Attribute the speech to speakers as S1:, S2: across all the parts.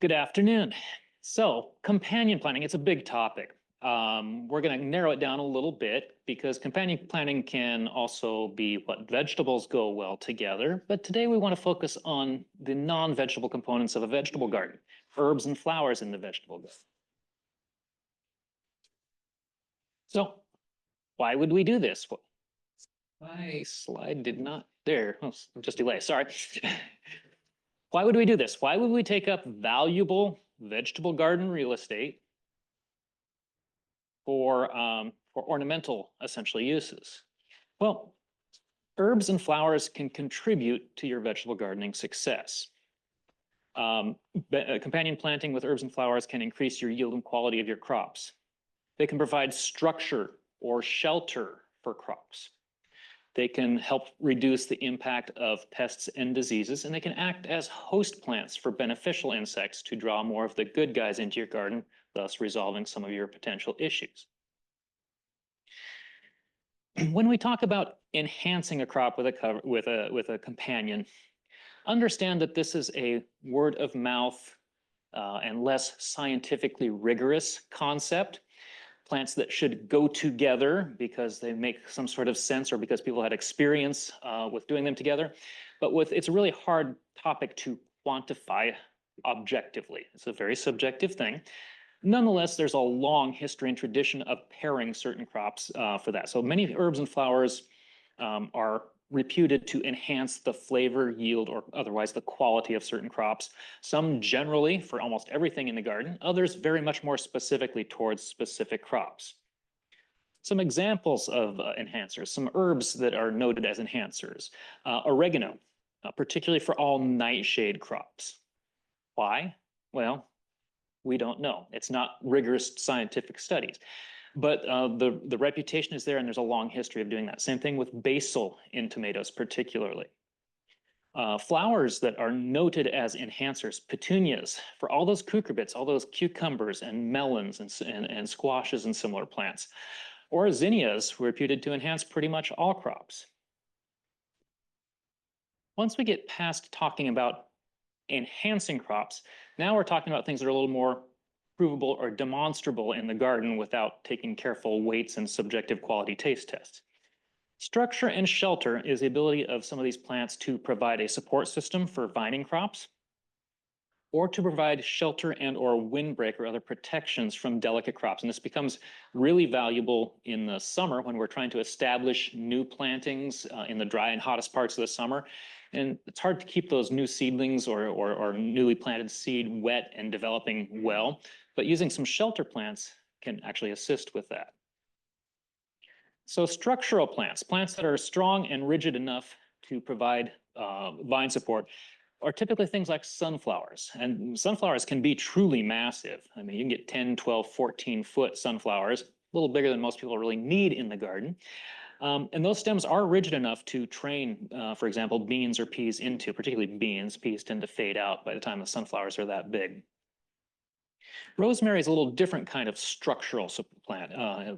S1: Good afternoon. So, companion planting, it's a big topic. We're going to narrow it down a little bit because companion planting can also be what vegetables go well together. But today we want to focus on the non-vegetable components of a vegetable garden, herbs and flowers in the vegetable garden. So, why would we do this? My slide did not, there, oh, just delay, sorry. Why would we do this? Why would we take up valuable vegetable garden real estate for ornamental, essentially, uses? Well, herbs and flowers can contribute to your vegetable gardening success. Companion planting with herbs and flowers can increase your yield and quality of your crops. They can provide structure or shelter for crops. They can help reduce the impact of pests and diseases, and they can act as host plants for beneficial insects to draw more of the good guys into your garden, thus resolving some of your potential issues. When we talk about enhancing a crop with a companion, understand that this is a word of mouth and less scientifically rigorous concept. Plants that should go together because they make some sort of sense or because people had experience with doing them together. But it's a really hard topic to quantify objectively. It's a very subjective thing. Nonetheless, there's a long history and tradition of pairing certain crops for that. So many herbs and flowers are reputed to enhance the flavor, yield, or otherwise the quality of certain crops. Some generally for almost everything in the garden, others very much more specifically towards specific crops. Some examples of enhancers, some herbs that are noted as enhancers. Oregano, particularly for all nightshade crops. Why? Well, we don't know. It's not rigorous scientific studies. But the reputation is there, and there's a long history of doing that. Same thing with basil in tomatoes, particularly. Flowers that are noted as enhancers, petunias, for all those cucurbits, all those cucumbers and melons and squashes and similar plants. Or zinnias, reputed to enhance pretty much all crops. Once we get past talking about enhancing crops, now we're talking about things that are a little more provable or demonstrable in the garden without taking careful weights and subjective quality taste tests. Structure and shelter is the ability of some of these plants to provide a support system for vining crops, or to provide shelter and or windbreak or other protections from delicate crops. And this becomes really valuable in the summer when we're trying to establish new plantings in the dry and hottest parts of the summer. And it's hard to keep those new seedlings or newly planted seed wet and developing well, but using some shelter plants can actually assist with that. So structural plants, plants that are strong and rigid enough to provide vine support, are typically things like sunflowers. And sunflowers can be truly massive. I mean, you can get 10, 12, 14-foot sunflowers, a little bigger than most people really need in the garden. And those stems are rigid enough to train, for example, beans or peas into, particularly beans. Peas tend to fade out by the time the sunflowers are that big. Rosemary is a little different kind of structural plant.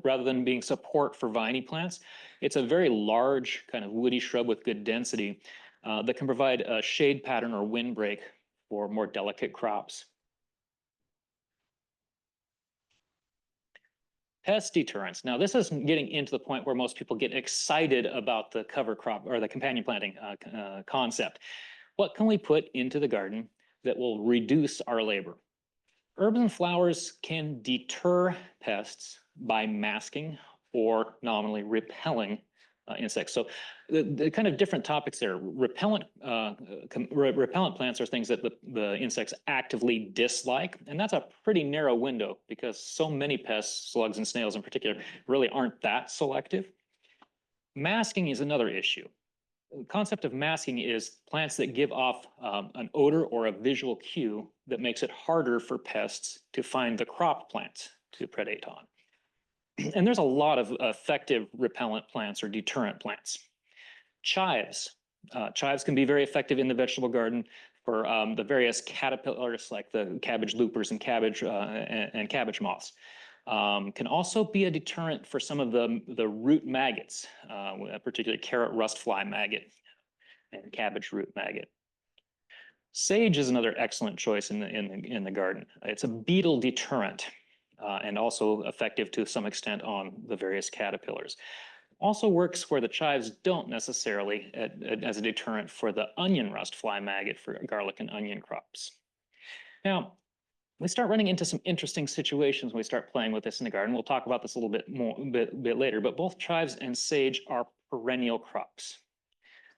S1: Rather than being support for viney plants, it's a very large kind of woody shrub with good density that can provide a shade pattern or windbreak for more delicate crops. Pest deterrence. Now, this is getting into the point where most people get excited about the cover crop or the companion planting concept. What can we put into the garden that will reduce our labor? Herbs and flowers can deter pests by masking or nominally repelling insects. So the kind of different topics there. Repellent plants are things that the insects actively dislike, and that's a pretty narrow window because so many pests, slugs and snails in particular, really aren't that selective. Masking is another issue. The concept of masking is plants that give off an odor or a visual cue that makes it harder for pests to find the crop plants to predate on. And there's a lot of effective repellent plants or deterrent plants. Chives. Chives can be very effective in the vegetable garden for the various caterpillars like the cabbage loopers and cabbage moths. Can also be a deterrent for some of the root maggots, particularly carrot rust fly maggot and cabbage root maggot. Sage is another excellent choice in the garden. It's a beetle deterrent and also effective to some extent on the various caterpillars. Also works where the chives don't necessarily as a deterrent for the onion rust fly maggot for garlic and onion crops. Now, we start running into some interesting situations when we start playing with this in the garden. We'll talk about this a little bit more bit later, but both chives and sage are perennial crops.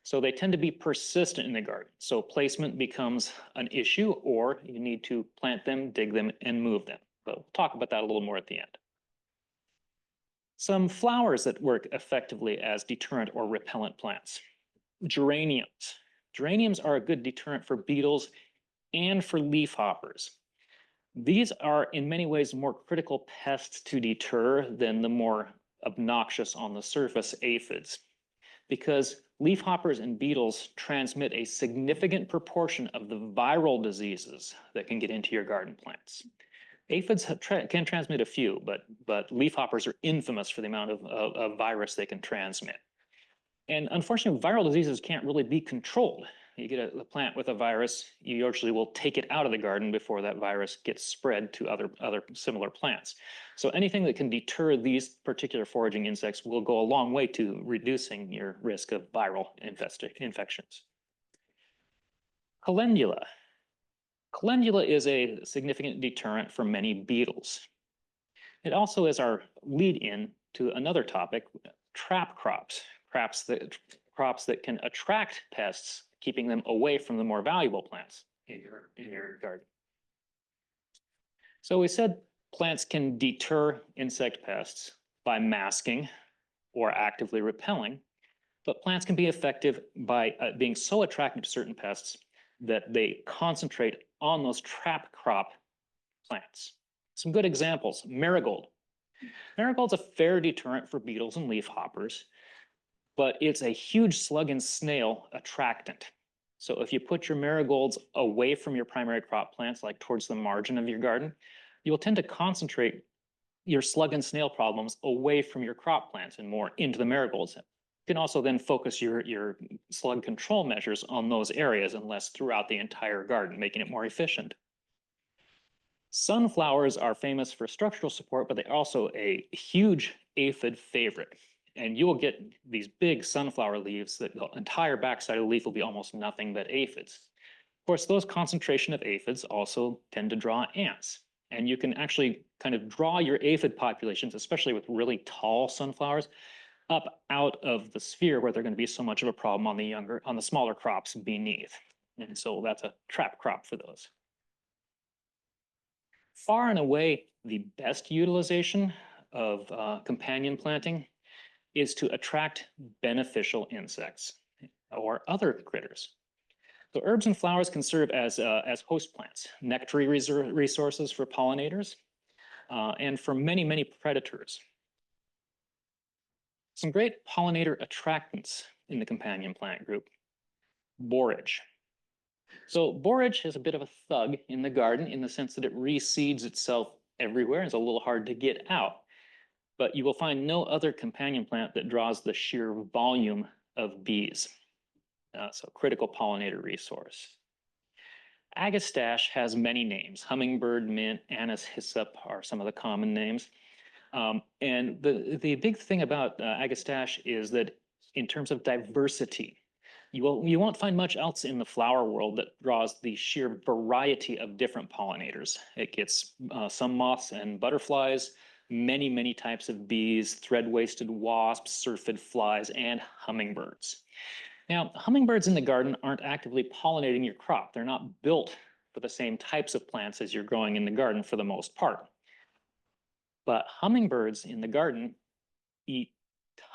S1: So they tend to be persistent in the garden. So placement becomes an issue, or you need to plant them, dig them, and move them. But we'll talk about that a little more at the end. Some flowers that work effectively as deterrent or repellent plants. Geraniums. Geraniums are a good deterrent for beetles and for leafhoppers. These are in many ways more critical pests to deter than the more obnoxious on the surface aphids, because leafhoppers and beetles transmit a significant proportion of the viral diseases that can get into your garden plants. Aphids can transmit a few, but leafhoppers are infamous for the amount of virus they can transmit. And unfortunately, viral diseases can't really be controlled. You get a plant with a virus, you usually will take it out of the garden before that virus gets spread to other similar plants. So anything that can deter these particular foraging insects will go a long way to reducing your risk of viral infections. Calendula. Calendula is a significant deterrent for many beetles. It also is our lead-in to another topic, trap crops, crops that can attract pests, keeping them away from the more valuable plants in your garden. So we said plants can deter insect pests by masking or actively repelling, but plants can be effective by being so attracted to certain pests that they concentrate on those trap crop plants. Some good examples, marigold. Marigold's a fair deterrent for beetles and leafhoppers, but it's a huge slug and snail attractant. So if you put your marigolds away from your primary crop plants, like towards the margin of your garden, you will tend to concentrate your slug and snail problems away from your crop plants and more into the marigolds. You can also then focus your slug control measures on those areas and less throughout the entire garden, making it more efficient. Sunflowers are famous for structural support, but they're also a huge aphid favorite. And you will get these big sunflower leaves that the entire backside of the leaf will be almost nothing but aphids. Of course, those concentration of aphids also tend to draw ants. And you can actually kind of draw your aphid populations, especially with really tall sunflowers, up out of the sphere where they're going to be so much of a problem on the smaller crops beneath. And so that's a trap crop for those. Far and away, the best utilization of companion planting is to attract beneficial insects or other critters. So herbs and flowers can serve as host plants, nectary resources for pollinators, and for many, many predators. Some great pollinator attractants in the companion plant group. Borage. So borage is a bit of a thug in the garden in the sense that it reseeds itself everywhere. It's a little hard to get out. But you will find no other companion plant that draws the sheer volume of bees. So critical pollinator resource. Agastache has many names. Hummingbird, mint, anise, hyssop are some of the common names. And the big thing about agastache is that in terms of diversity, you won't find much else in the flower world that draws the sheer variety of different pollinators. It gets some moths and butterflies, many, many types of bees, thread-waisted wasps, syrphid flies, and hummingbirds. Now, hummingbirds in the garden aren't actively pollinating your crop. They're not built for the same types of plants as you're growing in the garden for the most part. But hummingbirds in the garden eat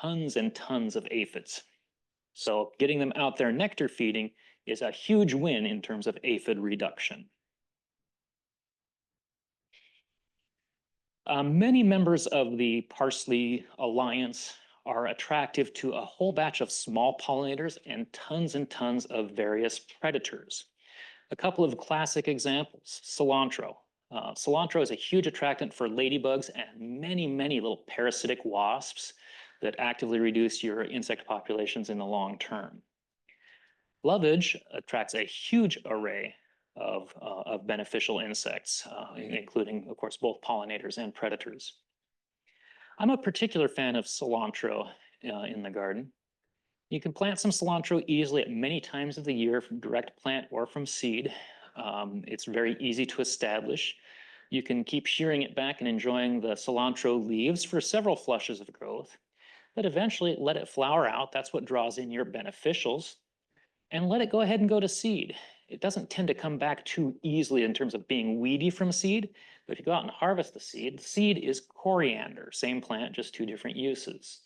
S1: tons and tons of aphids. So getting them out there nectar feeding is a huge win in terms of aphid reduction. Many members of the Parsley Alliance are attractive to a whole batch of small pollinators and tons of various predators. A couple of classic examples, cilantro. Cilantro is a huge attractant for ladybugs and many, many little parasitic wasps that actively reduce your insect populations in the long term. Lovage attracts a huge array of beneficial insects, including, of course, both pollinators and predators. I'm a particular fan of cilantro in the garden. You can plant some cilantro easily at many times of the year from direct plant or from seed. It's very easy to establish. You can keep shearing it back and enjoying the cilantro leaves for several flushes of growth, but eventually let it flower out. That's what draws in your beneficials, and let it go ahead and go to seed. It doesn't tend to come back too easily in terms of being weedy from seed, but if you go out and harvest the seed is coriander, same plant, just two different uses.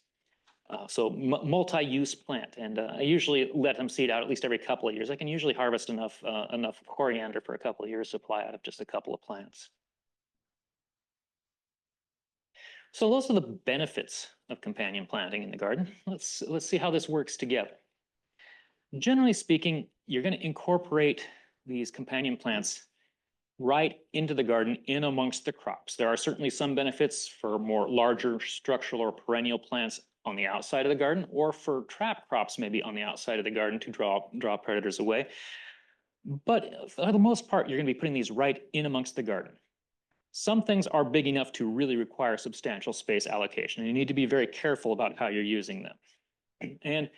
S1: So multi-use plant, and I usually let them seed out at least every couple of years. I can usually harvest enough coriander for a couple of years supply out of just a couple of plants. So those are the benefits of companion planting in the garden. Let's see how this works together. Generally speaking, you're going to incorporate these companion plants right into the garden in amongst the crops. There are certainly some benefits for more larger structural or perennial plants on the outside of the garden, or for trap crops maybe on the outside of the garden to draw predators away. But for the most part, you're going to be putting these right in amongst the garden. Some things are big enough to really require substantial space allocation, and you need to be very careful about how you're using them. And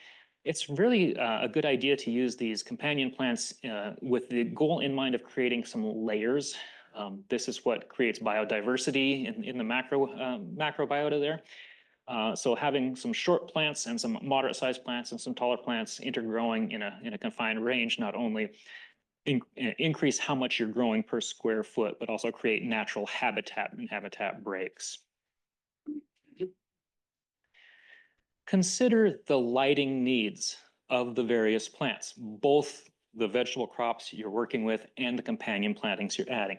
S1: it's really a good idea to use these companion plants with the goal in mind of creating some layers. This is what creates biodiversity in the macrobiota there. So having some short plants and some moderate-sized plants and some taller plants intergrowing in a confined range not only increase how much you're growing per square foot, but also create natural habitat and habitat breaks. Consider the lighting needs of the various plants, both the vegetable crops you're working with and the companion plantings you're adding.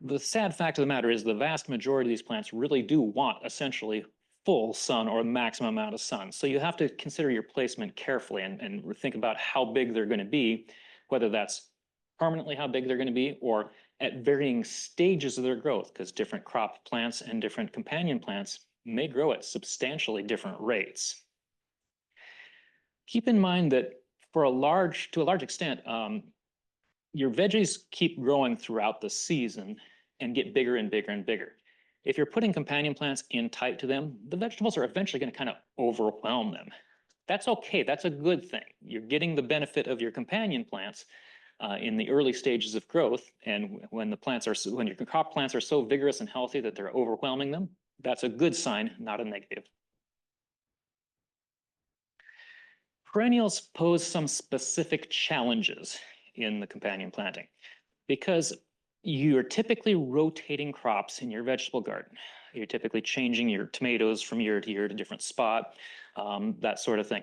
S1: The sad fact of the matter is the vast majority of these plants really do want essentially full sun or maximum amount of sun. So you have to consider your placement carefully and think about how big they're going to be, whether that's permanently how big they're going to be or at varying stages of their growth, because different crop plants and different companion plants may grow at substantially different rates. Keep in mind that to a large extent, your veggies keep growing throughout the season and get bigger and bigger and bigger. If you're putting companion plants in tight to them, the vegetables are eventually going to kind of overwhelm them. That's okay. That's a good thing. You're getting the benefit of your companion plants in the early stages of growth, and when your crop plants are so vigorous and healthy that they're overwhelming them, that's a good sign, not a negative. Perennials pose some specific challenges in the companion planting because you're typically rotating crops in your vegetable garden. You're typically changing your tomatoes from year to year to different spot, that sort of thing.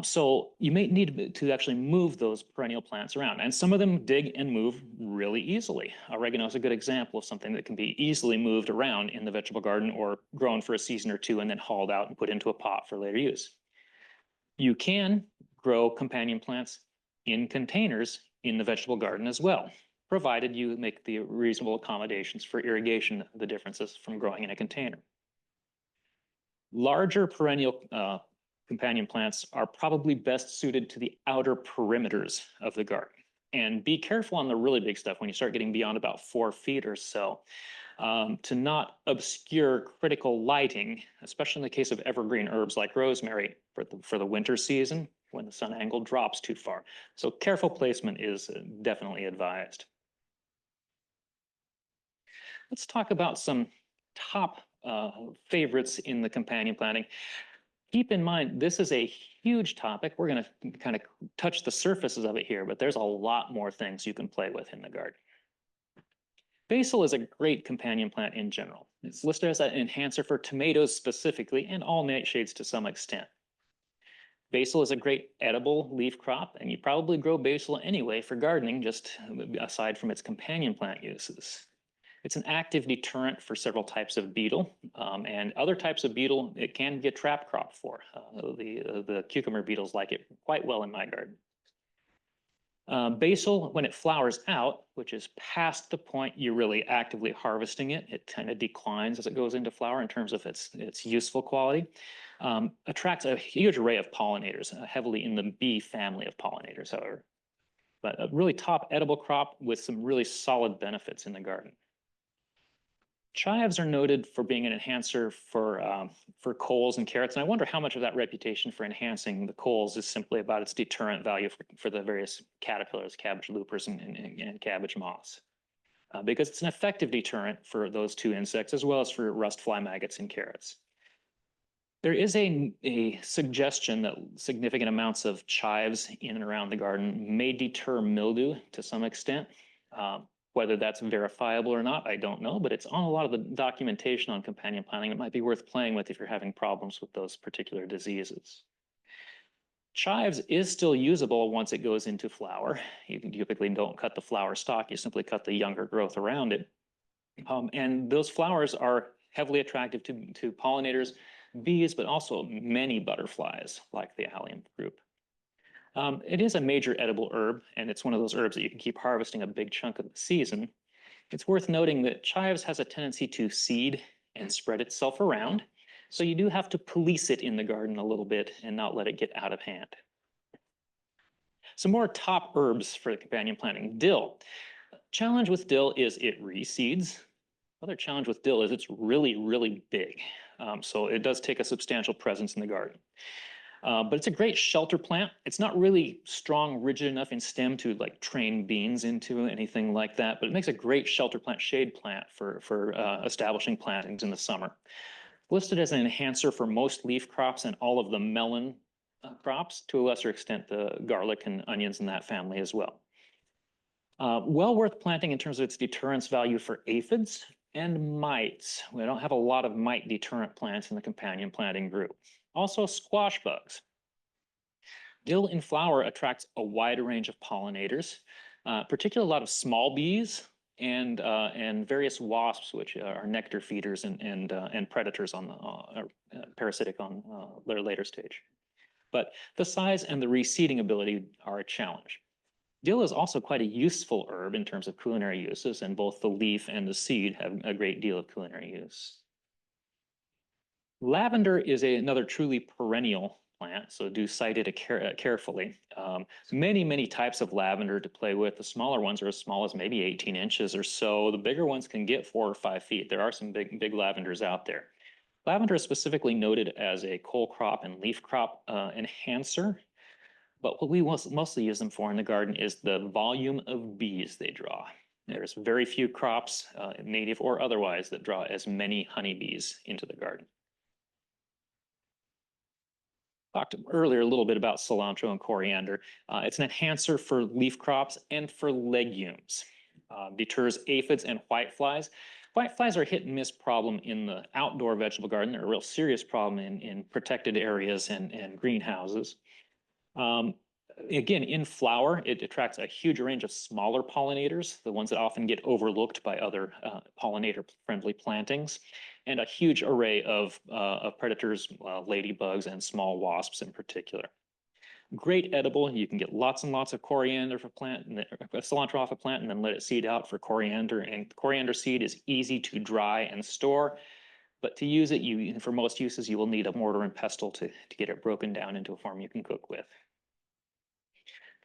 S1: So you may need to actually move those perennial plants around, and some of them dig and move really easily. Oregano is a good example of something that can be easily moved around in the vegetable garden or grown for a season or two and then hauled out and put into a pot for later use. You can grow companion plants in containers in the vegetable garden as well, provided you make the reasonable accommodations for irrigation, the differences from growing in a container. Larger perennial companion plants are probably best suited to the outer perimeters of the garden. And be careful on the really big stuff when you start getting beyond about 4 feet or so, to not obscure critical lighting, especially in the case of evergreen herbs like rosemary for the winter season when the sun angle drops too far. So careful placement is definitely advised. Let's talk about some top favorites in the companion planting. Keep in mind, this is a huge topic. We're going to kind of touch the surfaces of it here, but there's a lot more things you can play with in the garden. Basil is a great companion plant in general. It's listed as an enhancer for tomatoes specifically, and all nightshades to some extent. Basil is a great edible leaf crop, and you probably grow basil anyway for gardening, just aside from its companion plant uses. It's an active deterrent for several types of beetle, and other types of beetle it can be a trap crop for. The cucumber beetles like it quite well in my garden. Basil, when it flowers out, which is past the point you're really actively harvesting it, it kind of declines as it goes into flower in terms of its useful quality. attracts a huge array of pollinators, heavily in the bee family of pollinators, however. But a really top edible crop with some really solid benefits in the garden. Chives are noted for being an enhancer for coals and carrots, and I wonder how much of that reputation for enhancing the coals is simply about its deterrent value for the various caterpillars, cabbage loopers, and cabbage moths. Because it's an effective deterrent for those two insects, as well as for rust fly maggots in carrots. There is a suggestion that significant amounts of chives in and around the garden may deter mildew to some extent. Whether that's verifiable or not, I don't know, but it's on a lot of the documentation on companion planting. It might be worth playing with if you're having problems with those particular diseases. Chives is still usable once it goes into flower. You typically don't cut the flower stalk, you simply cut the younger growth around it. And those flowers are heavily attractive to pollinators, bees, but also many butterflies like the allium group. It is a major edible herb, and it's one of those herbs that you can keep harvesting a big chunk of the season. It's worth noting that chives has a tendency to seed and spread itself around, so you do have to police it in the garden a little bit and not let it get out of hand. Some more top herbs for companion planting. Dill. Challenge with dill is it reseeds. Another challenge with dill is it's really, really big. So it does take a substantial presence in the garden. But it's a great shelter plant. It's not really strong, rigid enough in stem to like train beans into anything like that, but it makes a great shelter plant, shade plant for establishing plantings in the summer. Listed as an enhancer for most leaf crops and all of the melon crops, to a lesser extent the garlic and onions in that family as well. Well worth planting in terms of its deterrence value for aphids and mites. We don't have a lot of mite deterrent plants in the companion planting group. Also squash bugs. Dill in flower attracts a wide range of pollinators, particularly a lot of small bees and various wasps, which are nectar feeders and predators on the parasitic on their later stage. But the size and the reseeding ability are a challenge. Dill is also quite a useful herb in terms of culinary uses, and both the leaf and the seed have a great deal of culinary use. Lavender is another truly perennial plant, so do cite it carefully. Many types of lavender to play with. The smaller ones are as small as maybe 18 inches or so. The bigger ones can get 4 or 5 feet. There are some big lavenders out there. Lavender is specifically noted as a coal crop and leaf crop enhancer, but what we mostly use them for in the garden is the volume of bees they draw. There's very few crops, native or otherwise, that draw as many honeybees into the garden. Talked earlier a little bit about cilantro and coriander. It's an enhancer for leaf crops and for legumes. Deters aphids and whiteflies. Whiteflies are a hit and miss problem in the outdoor vegetable garden. They're a real serious problem in protected areas and greenhouses. Again, in flower, it attracts a huge range of smaller pollinators, the ones that often get overlooked by other pollinator-friendly plantings, and a huge array of predators, ladybugs, and small wasps in particular. Great edible. You can get lots and lots of coriander for plant, and cilantro off a plant, and then let it seed out for coriander. And coriander seed is easy to dry and store, but to use it, for most uses, you will need a mortar and pestle to get it broken down into a form you can cook with.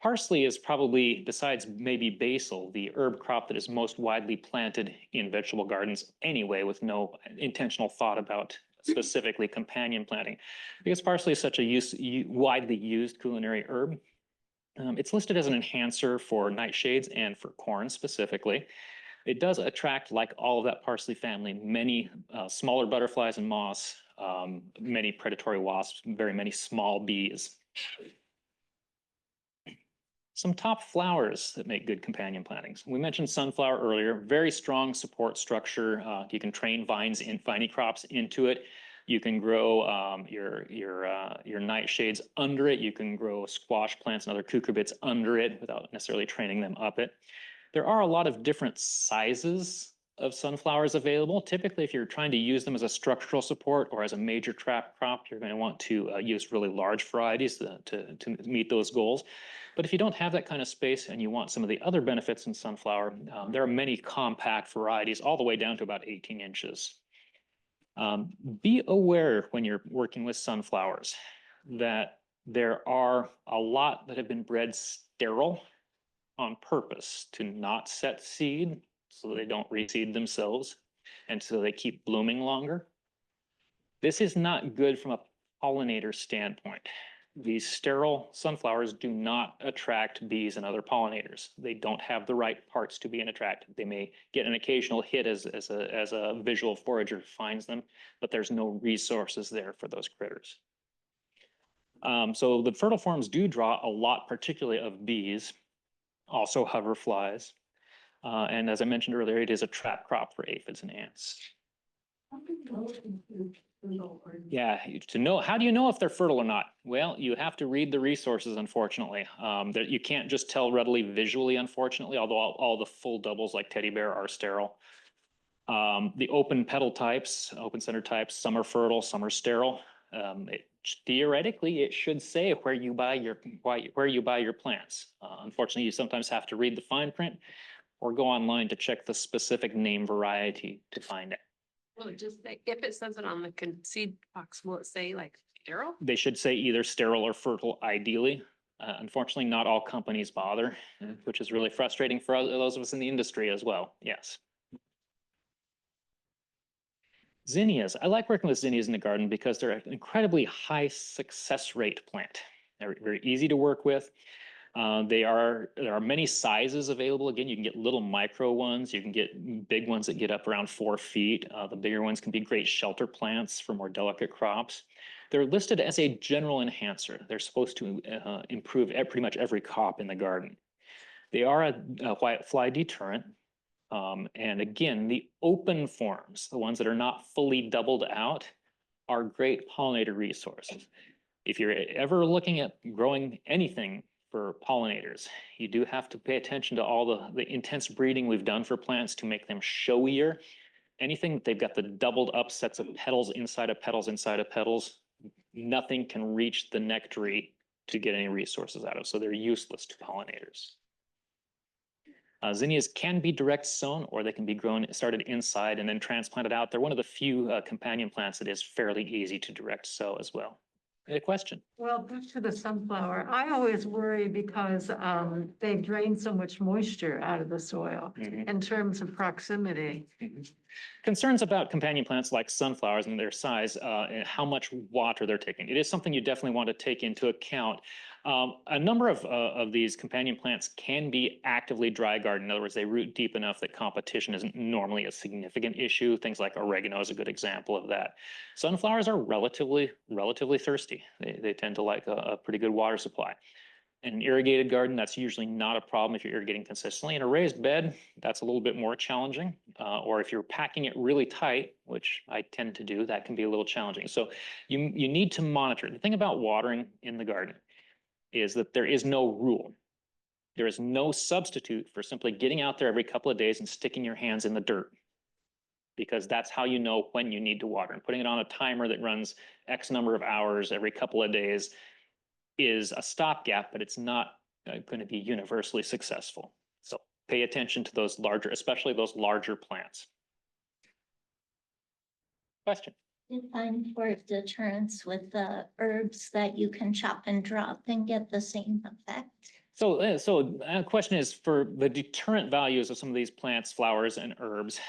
S1: Parsley is probably, besides maybe basil, the herb crop that is most widely planted in vegetable gardens anyway, with no intentional thought about specifically companion planting, because parsley is such a widely used culinary herb. It's listed as an enhancer for nightshades and for corn specifically. It does attract, like all of that parsley family, many smaller butterflies and moths, many predatory wasps, very many small bees. Some top flowers that make good companion plantings. We mentioned sunflower earlier, very strong support structure. You can train vines in viney crops into it. You can grow your nightshades under it. You can grow squash plants and other cucurbits under it without necessarily training them up it. There are a lot of different sizes of sunflowers available. Typically, if you're trying to use them as a structural support or as a major trap crop, you're going to want to use really large varieties to meet those goals. But if you don't have that kind of space and you want some of the other benefits in sunflower, there are many compact varieties all the way down to about 18 inches. Be aware when you're working with sunflowers that there are a lot that have been bred sterile on purpose to not set seed so they don't reseed themselves and so they keep blooming longer. This is not good from a pollinator standpoint. These sterile sunflowers do not attract bees and other pollinators. They don't have the right parts to be an attractant. They may get an occasional hit as a visual forager finds them, but there's no resources there for those critters. So the fertile forms do draw a lot, particularly of bees, also hoverflies. And as I mentioned earlier, it is a trap crop for aphids and ants. Yeah, to know, how do you know if they're fertile or not? Well, you have to read the resources, unfortunately. That you can't just tell readily visually, unfortunately, although all the full doubles like teddy bear are sterile. The open petal types, open center types, some are fertile, some are sterile. Theoretically, it should say where you buy your plants. Unfortunately, you sometimes have to read the fine print or go online to check the specific name variety to find it.
S2: Will it just say, if it says it on the seed box, will it say like sterile?
S1: They should say either sterile or fertile, ideally. Unfortunately, not all companies bother, which is really frustrating for those of us in the industry as well. Yes. Zinnias. I like working with zinnias in the garden because they're an incredibly high success rate plant. They're very easy to work with. There are many sizes available. Again, you can get little micro ones. You can get big ones that get up around 4 feet. The bigger ones can be great shelter plants for more delicate crops. They're listed as a general enhancer. They're supposed to improve pretty much every crop in the garden. They are a white fly deterrent. And again, the open forms, the ones that are not fully doubled out, are great pollinator resources. If you're ever looking at growing anything for pollinators, you do have to pay attention to all the intense breeding we've done for plants to make them showier. Anything that they've got the doubled up sets of petals inside of petals inside of petals, nothing can reach the nectary to get any resources out of, so they're useless to pollinators. Zinnias can be direct sown, or they can be started inside and then transplanted out. They're one of the few companion plants that is fairly easy to direct sow as well. Any question?
S3: Well, back to the sunflower, I always worry because they drain so much moisture out of the soil in terms of proximity.
S1: Concerns about companion plants like sunflowers and their size and how much water they're taking. It is something you definitely want to take into account. A number of these companion plants can be actively dry garden. In other words, they root deep enough that competition isn't normally a significant issue. Things like oregano is a good example of that. Sunflowers are relatively thirsty. They tend to like a pretty good water supply. In an irrigated garden, that's usually not a problem if you're irrigating consistently. In a raised bed, that's a little bit more challenging. Or if you're packing it really tight, which I tend to do, that can be a little challenging. So you need to monitor. The thing about watering in the garden is that there is no rule. There is no substitute for simply getting out there every couple of days and sticking your hands in the dirt, because that's how you know when you need to water. And putting it on a timer that runs X number of hours every couple of days is a stopgap, but it's not going to be universally successful. So pay attention to those larger, especially those larger plants. Question?
S4: Define for deterrence with the herbs that you can chop and drop and get the same effect.
S1: So the question is, for the deterrent values of some of these plants, flowers, and herbs,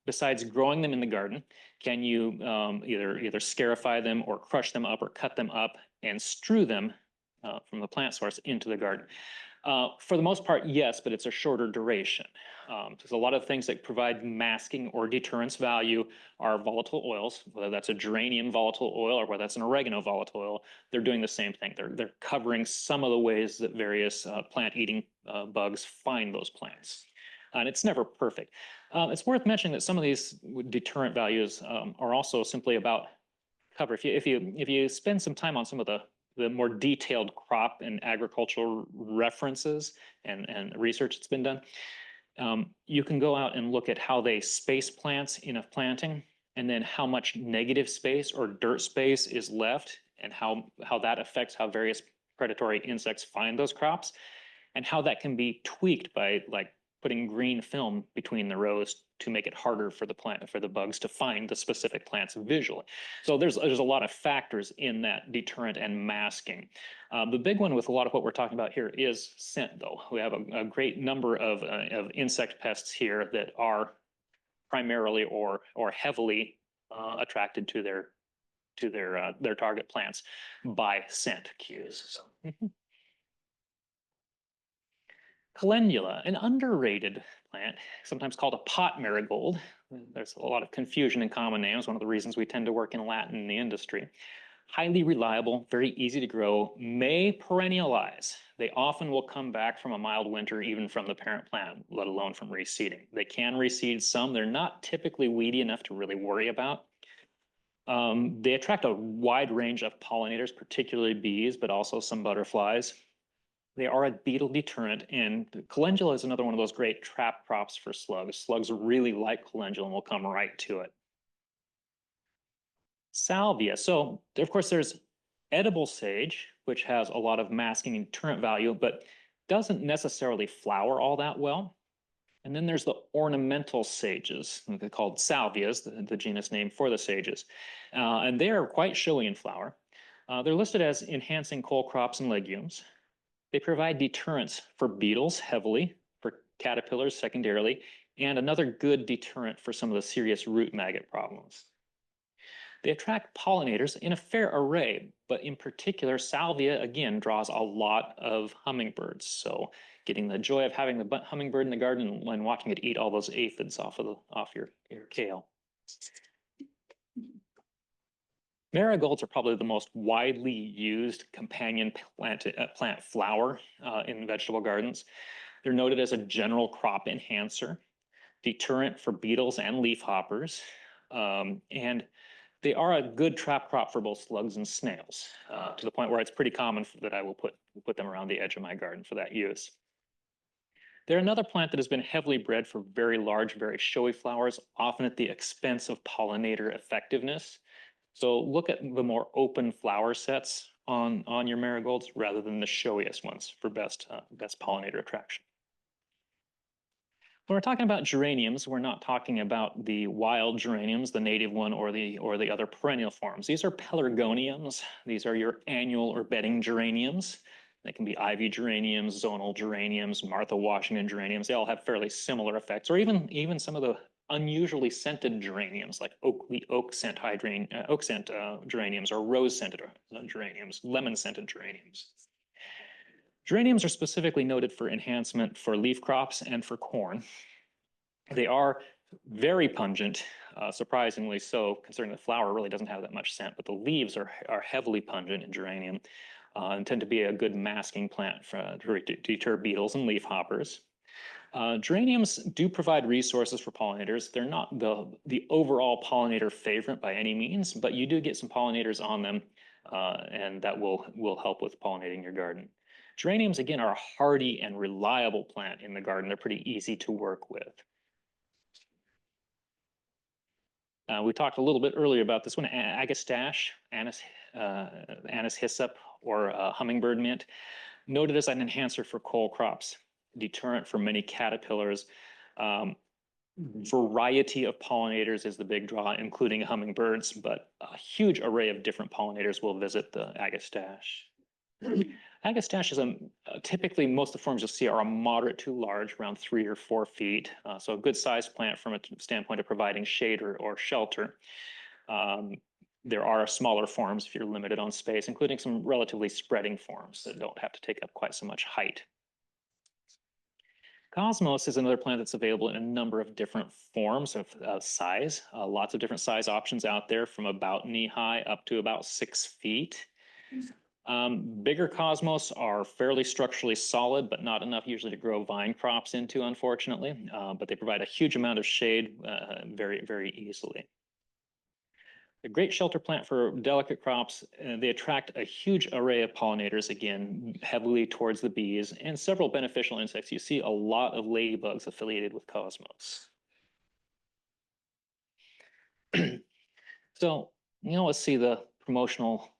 S1: besides growing them in the garden, can you either scarify them or crush them up or cut them up and strew them from the plant source into the garden? For the most part, yes, but it's a shorter duration. There's a lot of things that provide masking or deterrence value are volatile oils, whether that's a geranium volatile oil or whether that's an oregano volatile oil. They're doing the same thing. They're covering some of the ways that various plant-eating bugs find those plants. And it's never perfect. It's worth mentioning that some of these deterrent values are also simply about cover. If you spend some time on some of the more detailed crop and agricultural references and research that's been done, you can go out and look at how they space plants in a planting, and then how much negative space or dirt space is left, and how that affects how various predatory insects find those crops, and how that can be tweaked by like putting green film between the rows to make it harder for the bugs to find the specific plants visually. So there's a lot of factors in that deterrent and masking. The big one with a lot of what we're talking about here is scent, though. We have a great number of insect pests here that are primarily or heavily attracted to their target plants by scent cues. So. Calendula, an underrated plant, sometimes called a pot marigold. There's a lot of confusion in common names, one of the reasons we tend to work in Latin in the industry. Highly reliable, very easy to grow, may perennialize. They often will come back from a mild winter, even from the parent plant, let alone from reseeding. They can reseed some. They're not typically weedy enough to really worry about. They attract a wide range of pollinators, particularly bees, but also some butterflies. They are a beetle deterrent, and calendula is another one of those great trap crops for slugs. Slugs really like calendula and will come right to it. Salvia. So, of course, there's edible sage, which has a lot of masking and deterrent value, but doesn't necessarily flower all that well. And then there's the ornamental sages, they're called salvias, the genus name for the sages. And they are quite showy in flower. They're listed as enhancing cole crops and legumes. They provide deterrents for beetles heavily, for caterpillars secondarily, and another good deterrent for some of the serious root maggot problems. They attract pollinators in a fair array, but in particular, salvia, again, draws a lot of hummingbirds. So getting the joy of having the hummingbird in the garden and watching it eat all those aphids off your kale. Marigolds are probably the most widely used companion plant flower in vegetable gardens. They're noted as a general crop enhancer, deterrent for beetles and leafhoppers, and they are a good trap crop for both slugs and snails, to the point where it's pretty common that I will put them around the edge of my garden for that use. They're another plant that has been heavily bred for very large, very showy flowers, often at the expense of pollinator effectiveness. So look at the more open flower sets on your marigolds rather than the showiest ones for best pollinator attraction. When we're talking about geraniums, we're not talking about the wild geraniums, the native one or the other perennial forms. These are pelargoniums. These are your annual or bedding geraniums. They can be ivy geraniums, zonal geraniums, Martha Washington geraniums. They all have fairly similar effects, or even some of the unusually scented geraniums like oak scent geraniums or rose scented geraniums, lemon scented geraniums. Geraniums are specifically noted for enhancement for leaf crops and for corn. They are very pungent, surprisingly so, considering the flower really doesn't have that much scent, but the leaves are heavily pungent in geranium and tend to be a good masking plant to deter beetles and leafhoppers. Geraniums do provide resources for pollinators. They're not the overall pollinator favorite by any means, but you do get some pollinators on them, and that will help with pollinating your garden. Geraniums, again, are a hardy and reliable plant in the garden. They're pretty easy to work with. We talked a little bit earlier about this one, agastache, anise hyssop, or hummingbird mint, noted as an enhancer for cole crops, deterrent for many caterpillars. Variety of pollinators is the big draw, including hummingbirds, but a huge array of different pollinators will visit the agastache. Agastache is typically most of the forms you'll see are a moderate to large, around 3 or 4 feet. So a good sized plant from a standpoint of providing shade or shelter. There are smaller forms if you're limited on space, including some relatively spreading forms that don't have to take up quite so much height. Cosmos is another plant that's available in a number of different forms of size. Lots of different size options out there, from about knee-high up to about 6 feet. Bigger cosmos are fairly structurally solid, but not enough usually to grow vine crops into, unfortunately. But they provide a huge amount of shade very, very easily. A great shelter plant for delicate crops. They attract a huge array of pollinators, again, heavily towards the bees and several beneficial insects. You see a lot of ladybugs affiliated with cosmos. So, let's see the promotional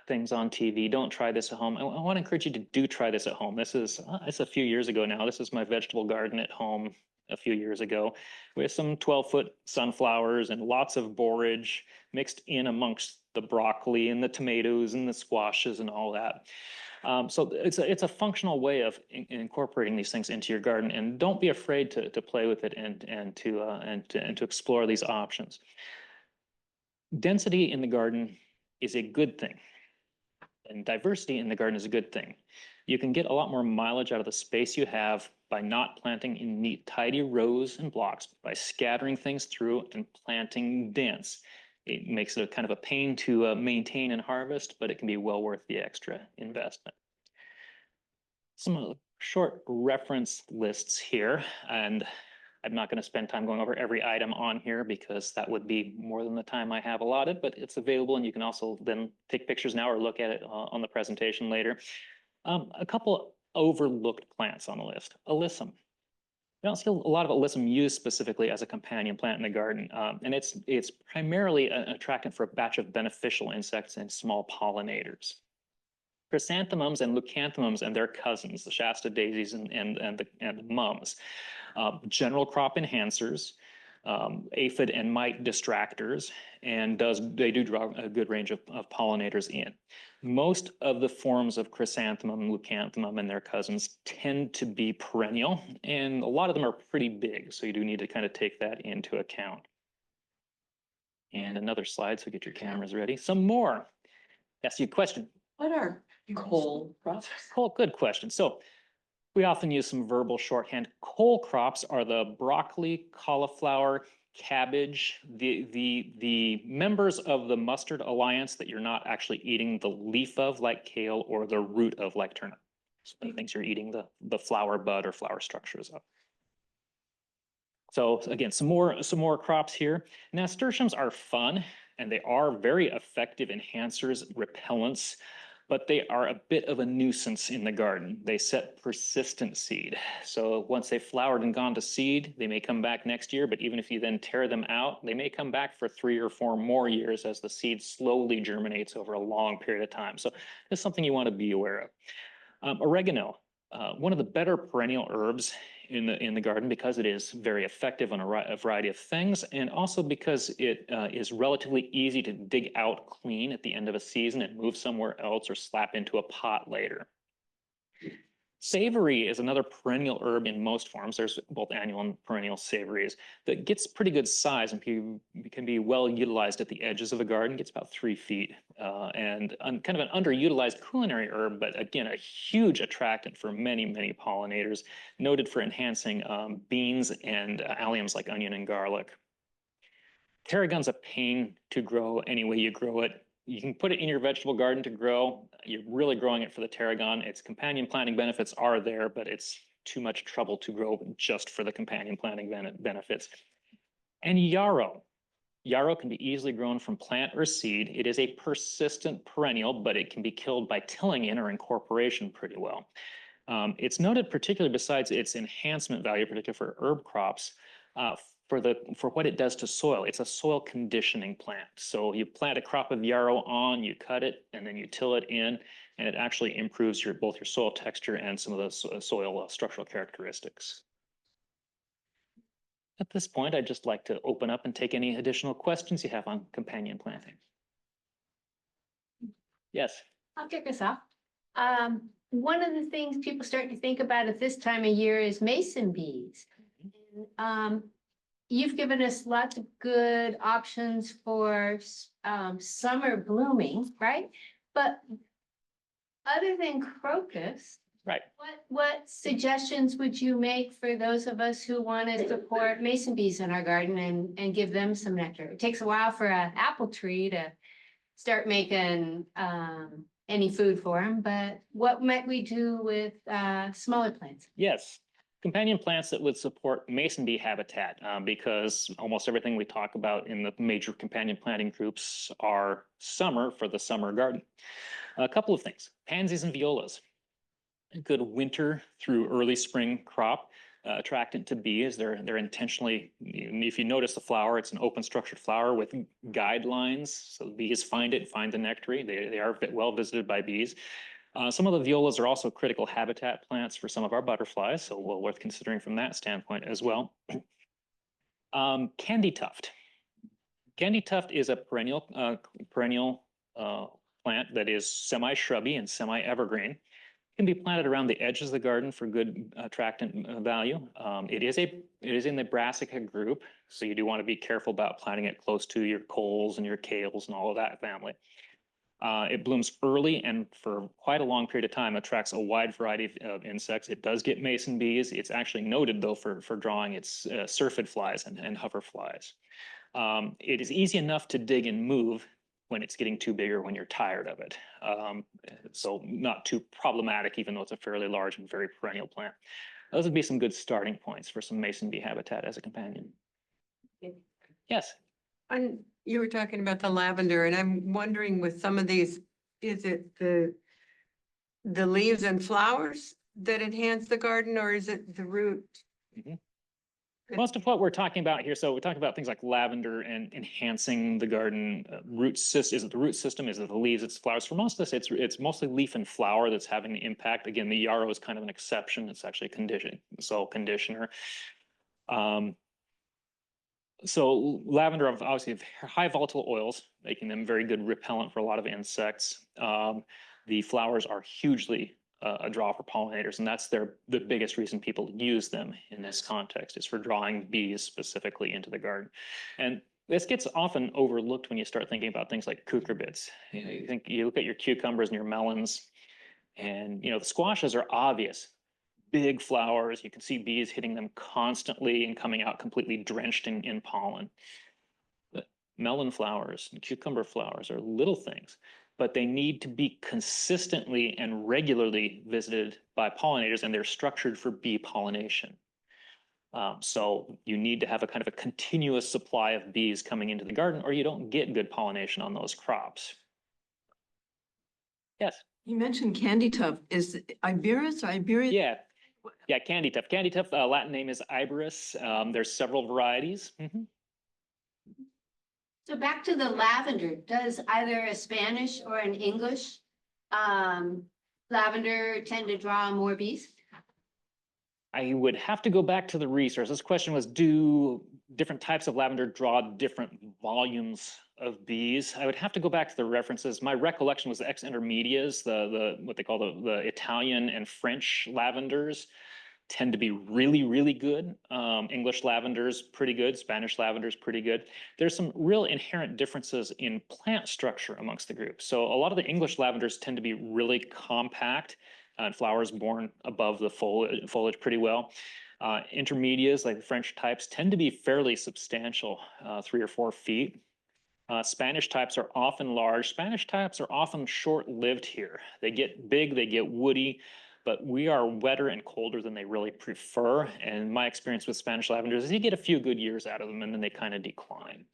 S1: things on TV. Don't try this at home. I want to encourage you to do try this at home. This is it's a few years ago now. This is my vegetable garden at home a few years ago with some 12-foot sunflowers and lots of borage mixed in amongst the broccoli and the tomatoes and the squashes and all that. So it's a functional way of incorporating these things into your garden, and don't be afraid to play with it and to explore these options. Density in the garden is a good thing, and diversity in the garden is a good thing. You can get a lot more mileage out of the space you have by not planting in neat, tidy rows and blocks, by scattering things through and planting dense. It makes it a kind of a pain to maintain and harvest, but it can be well worth the extra investment. Some short reference lists here, and I'm not going to spend time going over every item on here because that would be more than the time I have allotted, but it's available and you can also then take pictures now or look at it on the presentation later. A couple overlooked plants on the list. Alyssum. I don't see a lot of alyssum used specifically as a companion plant in the garden, and it's primarily an attractant for a batch of beneficial insects and small pollinators. Chrysanthemums and leucanthemums and their cousins, the Shasta daisies and the mums, general crop enhancers, aphid and mite distractors, and they do draw a good range of pollinators in. Most of the forms of chrysanthemum, leucanthemum, and their cousins tend to be perennial, and a lot of them are pretty big, so you do need to kind of take that into account. And another slide, so get your cameras ready. Some more. Ask you a question.
S5: What are coal crops?
S1: Cool, good question. So we often use some verbal shorthand. Cole crops are the broccoli, cauliflower, cabbage, the members of the mustard alliance that you're not actually eating the leaf of like kale or the root of like turnip. So the things you're eating the flower bud or flower structures of. So again, some more crops here. Nasturtiums are fun and they are very effective enhancers, repellents, but they are a bit of a nuisance in the garden. They set persistent seed. So once they've flowered and gone to seed, they may come back next year, but even if you then tear them out, they may come back for 3 or 4 more years as the seed slowly germinates over a long period of time. So it's something you want to be aware of. Oregano, one of the better perennial herbs in the garden because it is very effective on a variety of things, and also because it is relatively easy to dig out clean at the end of a season and move somewhere else or slap into a pot later. Savory is another perennial herb in most forms. There's both annual and perennial savories that gets pretty good size and can be well utilized at the edges of a garden. Gets about 3 feet and kind of an underutilized culinary herb, but again, a huge attractant for many, many pollinators, noted for enhancing beans and alliums like onion and garlic. Tarragon's a pain to grow any way you grow it. You can put it in your vegetable garden to grow. You're really growing it for the tarragon. Its companion planting benefits are there, but it's too much trouble to grow just for the companion planting benefits. And yarrow. Yarrow can be easily grown from plant or seed. It is a persistent perennial, but it can be killed by tilling in or incorporation pretty well. It's noted particularly besides its enhancement value, particularly for herb crops, for what it does to soil. It's a soil conditioning plant. So you plant a crop of yarrow on, you cut it, and then you till it in, and it actually improves both your soil texture and some of the soil structural characteristics. At this point, I'd just like to open up and take any additional questions you have on companion planting. Yes.
S2: I'll kick us off. One of the things people start to think about at this time of year is mason bees. You've given us lots of good options for summer blooming, right? But other than crocus,
S1: Right.
S2: What suggestions would you make for those of us who want to support mason bees in our garden and give them some nectar? It takes a while for an apple tree to start making any food for them, but what might we do with smaller plants?
S1: Yes. Companion plants that would support mason bee habitat, because almost everything we talk about in the major companion planting groups are summer for the summer garden. A couple of things. Pansies and violas. A good winter through early spring crop. attractant to bees. They're intentionally, if you notice the flower, it's an open structured flower with guidelines. So bees find it, find the nectary. They are well visited by bees. Some of the violas are also critical habitat plants for some of our butterflies, so well worth considering from that standpoint as well. Candy tuft. Candy tuft is a perennial plant that is semi-shrubby and semi-evergreen. Can be planted around the edges of the garden for good attractant value. It is in the brassica group, so you do want to be careful about planting it close to your coles and your kales and all of that family. It blooms early and for quite a long period of time attracts a wide variety of insects. It does get mason bees. It's actually noted though for drawing its syrphid flies and hover flies. It is easy enough to dig and move when it's getting too big or when you're tired of it. So not too problematic, even though it's a fairly large and very perennial plant. Those would be some good starting points for some mason bee habitat as a companion. Yes.
S5: And you were talking about the lavender, and I'm wondering with some of these, is it the leaves and flowers that enhance the garden, or is it the root?
S1: Most of what we're talking about here, so we're talking about things like lavender and enhancing the garden root system. Is it the root system? Is it the leaves? It's flowers. For most of this, it's mostly leaf and flower that's having the impact. Again, the yarrow is kind of an exception. It's actually a conditioner. So lavender obviously have high volatile oils, making them very good repellent for a lot of insects. The flowers are hugely a draw for pollinators, and that's the biggest reason people use them in this context, is for drawing bees specifically into the garden. And this gets often overlooked when you start thinking about things like cucurbits. You look at your cucumbers and your melons, and the squashes are obvious. Big flowers, you can see bees hitting them constantly and coming out completely drenched in pollen. But melon flowers and cucumber flowers are little things, but they need to be consistently and regularly visited by pollinators, and they're structured for bee pollination. So you need to have a kind of a continuous supply of bees coming into the garden, or you don't get good pollination on those crops. Yes.
S5: You mentioned candy tuft. Is it Iberis or Iberia?
S1: Yeah, candy tuft. Candy tuft, Latin name is Iberis. There's several varieties.
S2: So back to the lavender, does either a Spanish or an English lavender tend to draw more bees?
S1: I would have to go back to the research. This question was, do different types of lavender draw different volumes of bees? I would have to go back to the references. My recollection was the ex intermedias, what they call the Italian and French lavenders tend to be really, really good. English lavender's pretty good. Spanish lavender's pretty good. There's some real inherent differences in plant structure amongst the group. So a lot of the English lavenders tend to be really compact and flowers borne above the foliage pretty well. Intermedias, like the French types, tend to be fairly substantial, 3 or 4 feet. Spanish types are often large. Spanish types are often short-lived here. They get big, they get woody, but we are wetter and colder than they really prefer. And my experience with Spanish lavenders is you get a few good years out of them and then they kind of decline.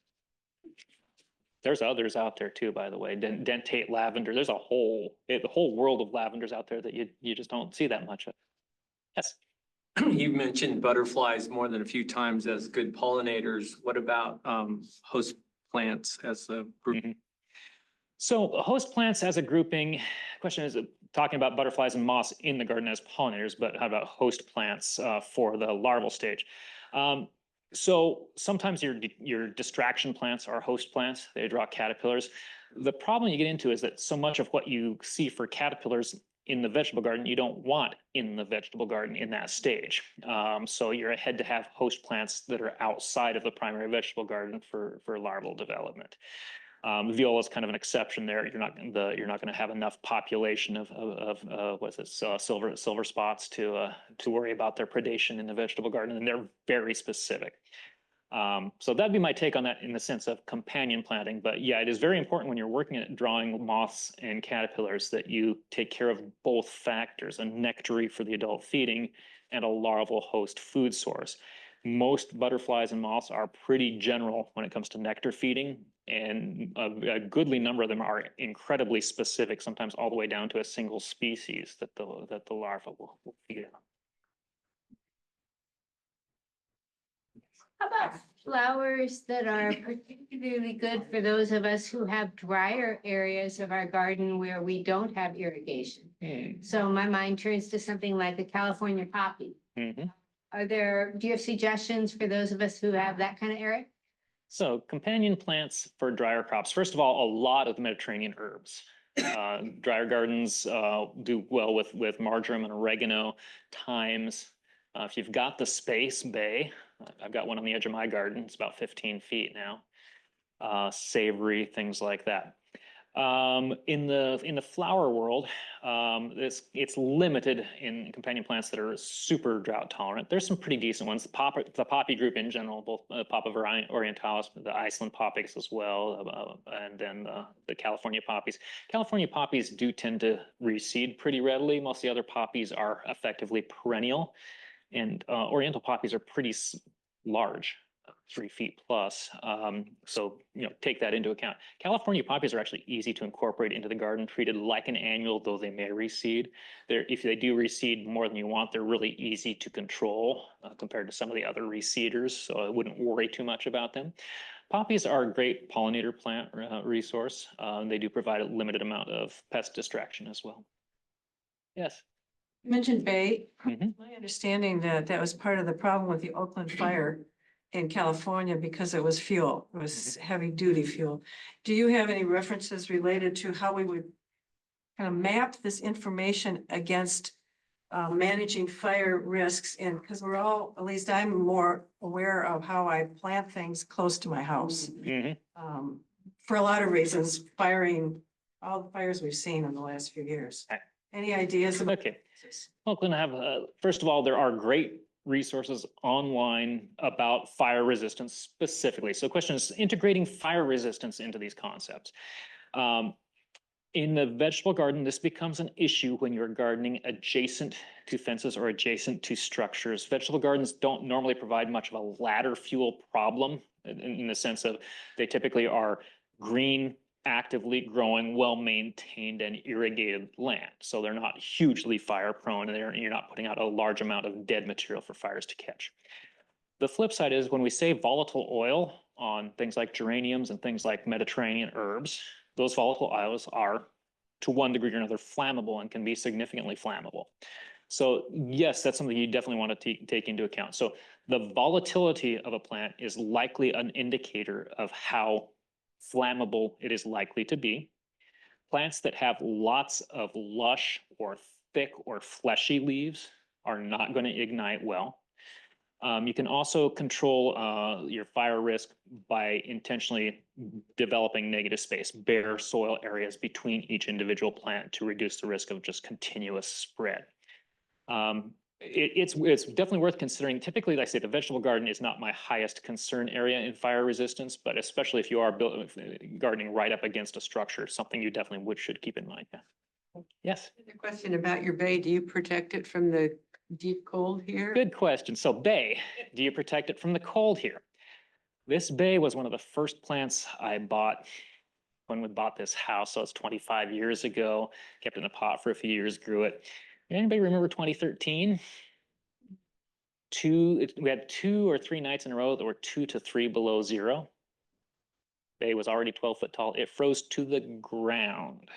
S1: There's others out there too, by the way. Dentate lavender. There's the whole world of lavenders out there that you just don't see that much of. Yes.
S6: You've mentioned butterflies more than a few times as good pollinators. What about host plants as a group?
S1: So host plants as a grouping, question is talking about butterflies and moths in the garden as pollinators, but how about host plants for the larval stage? So sometimes your distraction plants are host plants. They draw caterpillars. The problem you get into is that so much of what you see for caterpillars in the vegetable garden, you don't want in the vegetable garden in that stage. So you're ahead to have host plants that are outside of the primary vegetable garden for larval development. Viola is kind of an exception there. You're not going to have enough population of what's it, silver spots to worry about their predation in the vegetable garden, and they're very specific. So that'd be my take on that in the sense of companion planting. But yeah, it is very important when you're working at drawing moths and caterpillars that you take care of both factors: a nectary for the adult feeding and a larval host food source. Most butterflies and moths are pretty general when it comes to nectar feeding, and a goodly number of them are incredibly specific, sometimes all the way down to a single species that the larva will feed on.
S2: How about flowers that are particularly good for those of us who have drier areas of our garden where we don't have irrigation? So my mind turns to something like the California poppy.
S1: Mhm.
S2: Do you have suggestions for those of us who have that kind of area?
S1: So companion plants for drier crops. First of all, a lot of the Mediterranean herbs. Dryer gardens do well with marjoram and oregano, thymes. If you've got the space, bay. I've got one on the edge of my garden. It's about 15 feet now. Savory, things like that. In the flower world, it's limited in companion plants that are super drought tolerant. There's some pretty decent ones. The poppy group in general, both Poppy orientalis, the Iceland poppies as well, and then the California poppies. California poppies do tend to reseed pretty readily. Most of the other poppies are effectively perennial, and oriental poppies are pretty large. 3 feet plus. So, take that into account. California poppies are actually easy to incorporate into the garden, treated like an annual, though they may reseed. If they do reseed more than you want, they're really easy to control compared to some of the other reseeders. So I wouldn't worry too much about them. Poppies are a great pollinator plant resource. They do provide a limited amount of pest distraction as well. Yes.
S7: You mentioned bay.
S1: Mhm.
S7: My understanding that that was part of the problem with the Oakland fire in California because it was fuel. It was heavy duty fuel. Do you have any references related to how we would kind of map this information against managing fire risks? And because we're all, at least I'm more aware of how I plant things close to my house.
S1: Mhm.
S7: For a lot of reasons, all the fires we've seen in the last few years.
S1: Okay.
S7: Any ideas?
S1: Okay. Oakland have, first of all, there are great resources online about fire resistance specifically. So the question is integrating fire resistance into these concepts. In the vegetable garden, this becomes an issue when you're gardening adjacent to fences or adjacent to structures. Vegetable gardens don't normally provide much of a ladder fuel problem in the sense of they typically are green, actively growing, well-maintained and irrigated land. So they're not hugely fire prone and you're not putting out a large amount of dead material for fires to catch. The flip side is when we say volatile oil on things like geraniums and things like Mediterranean herbs, those volatile oils are to one degree or another flammable and can be significantly flammable. So yes, that's something you definitely want to take into account. So the volatility of a plant is likely an indicator of how flammable it is likely to be. Plants that have lots of lush or thick or fleshy leaves are not going to ignite well. You can also control your fire risk by intentionally developing negative space, bare soil areas between each individual plant to reduce the risk of just continuous spread. It's definitely worth considering. Typically, like I say, the vegetable garden is not my highest concern area in fire resistance, but especially if you are gardening right up against a structure, something you definitely should keep in mind. Yeah. Yes.
S5: The question about your bay, do you protect it from the deep cold here?
S1: Good question. So bay, do you protect it from the cold here? This bay was one of the first plants I bought when we bought this house. So it's 25 years ago, kept it in a pot for a few years, grew it. Anybody remember 2013? We had 2 or 3 nights in a row that were 2 to 3 below zero. Bay was already 12 foot tall. It froze to the ground.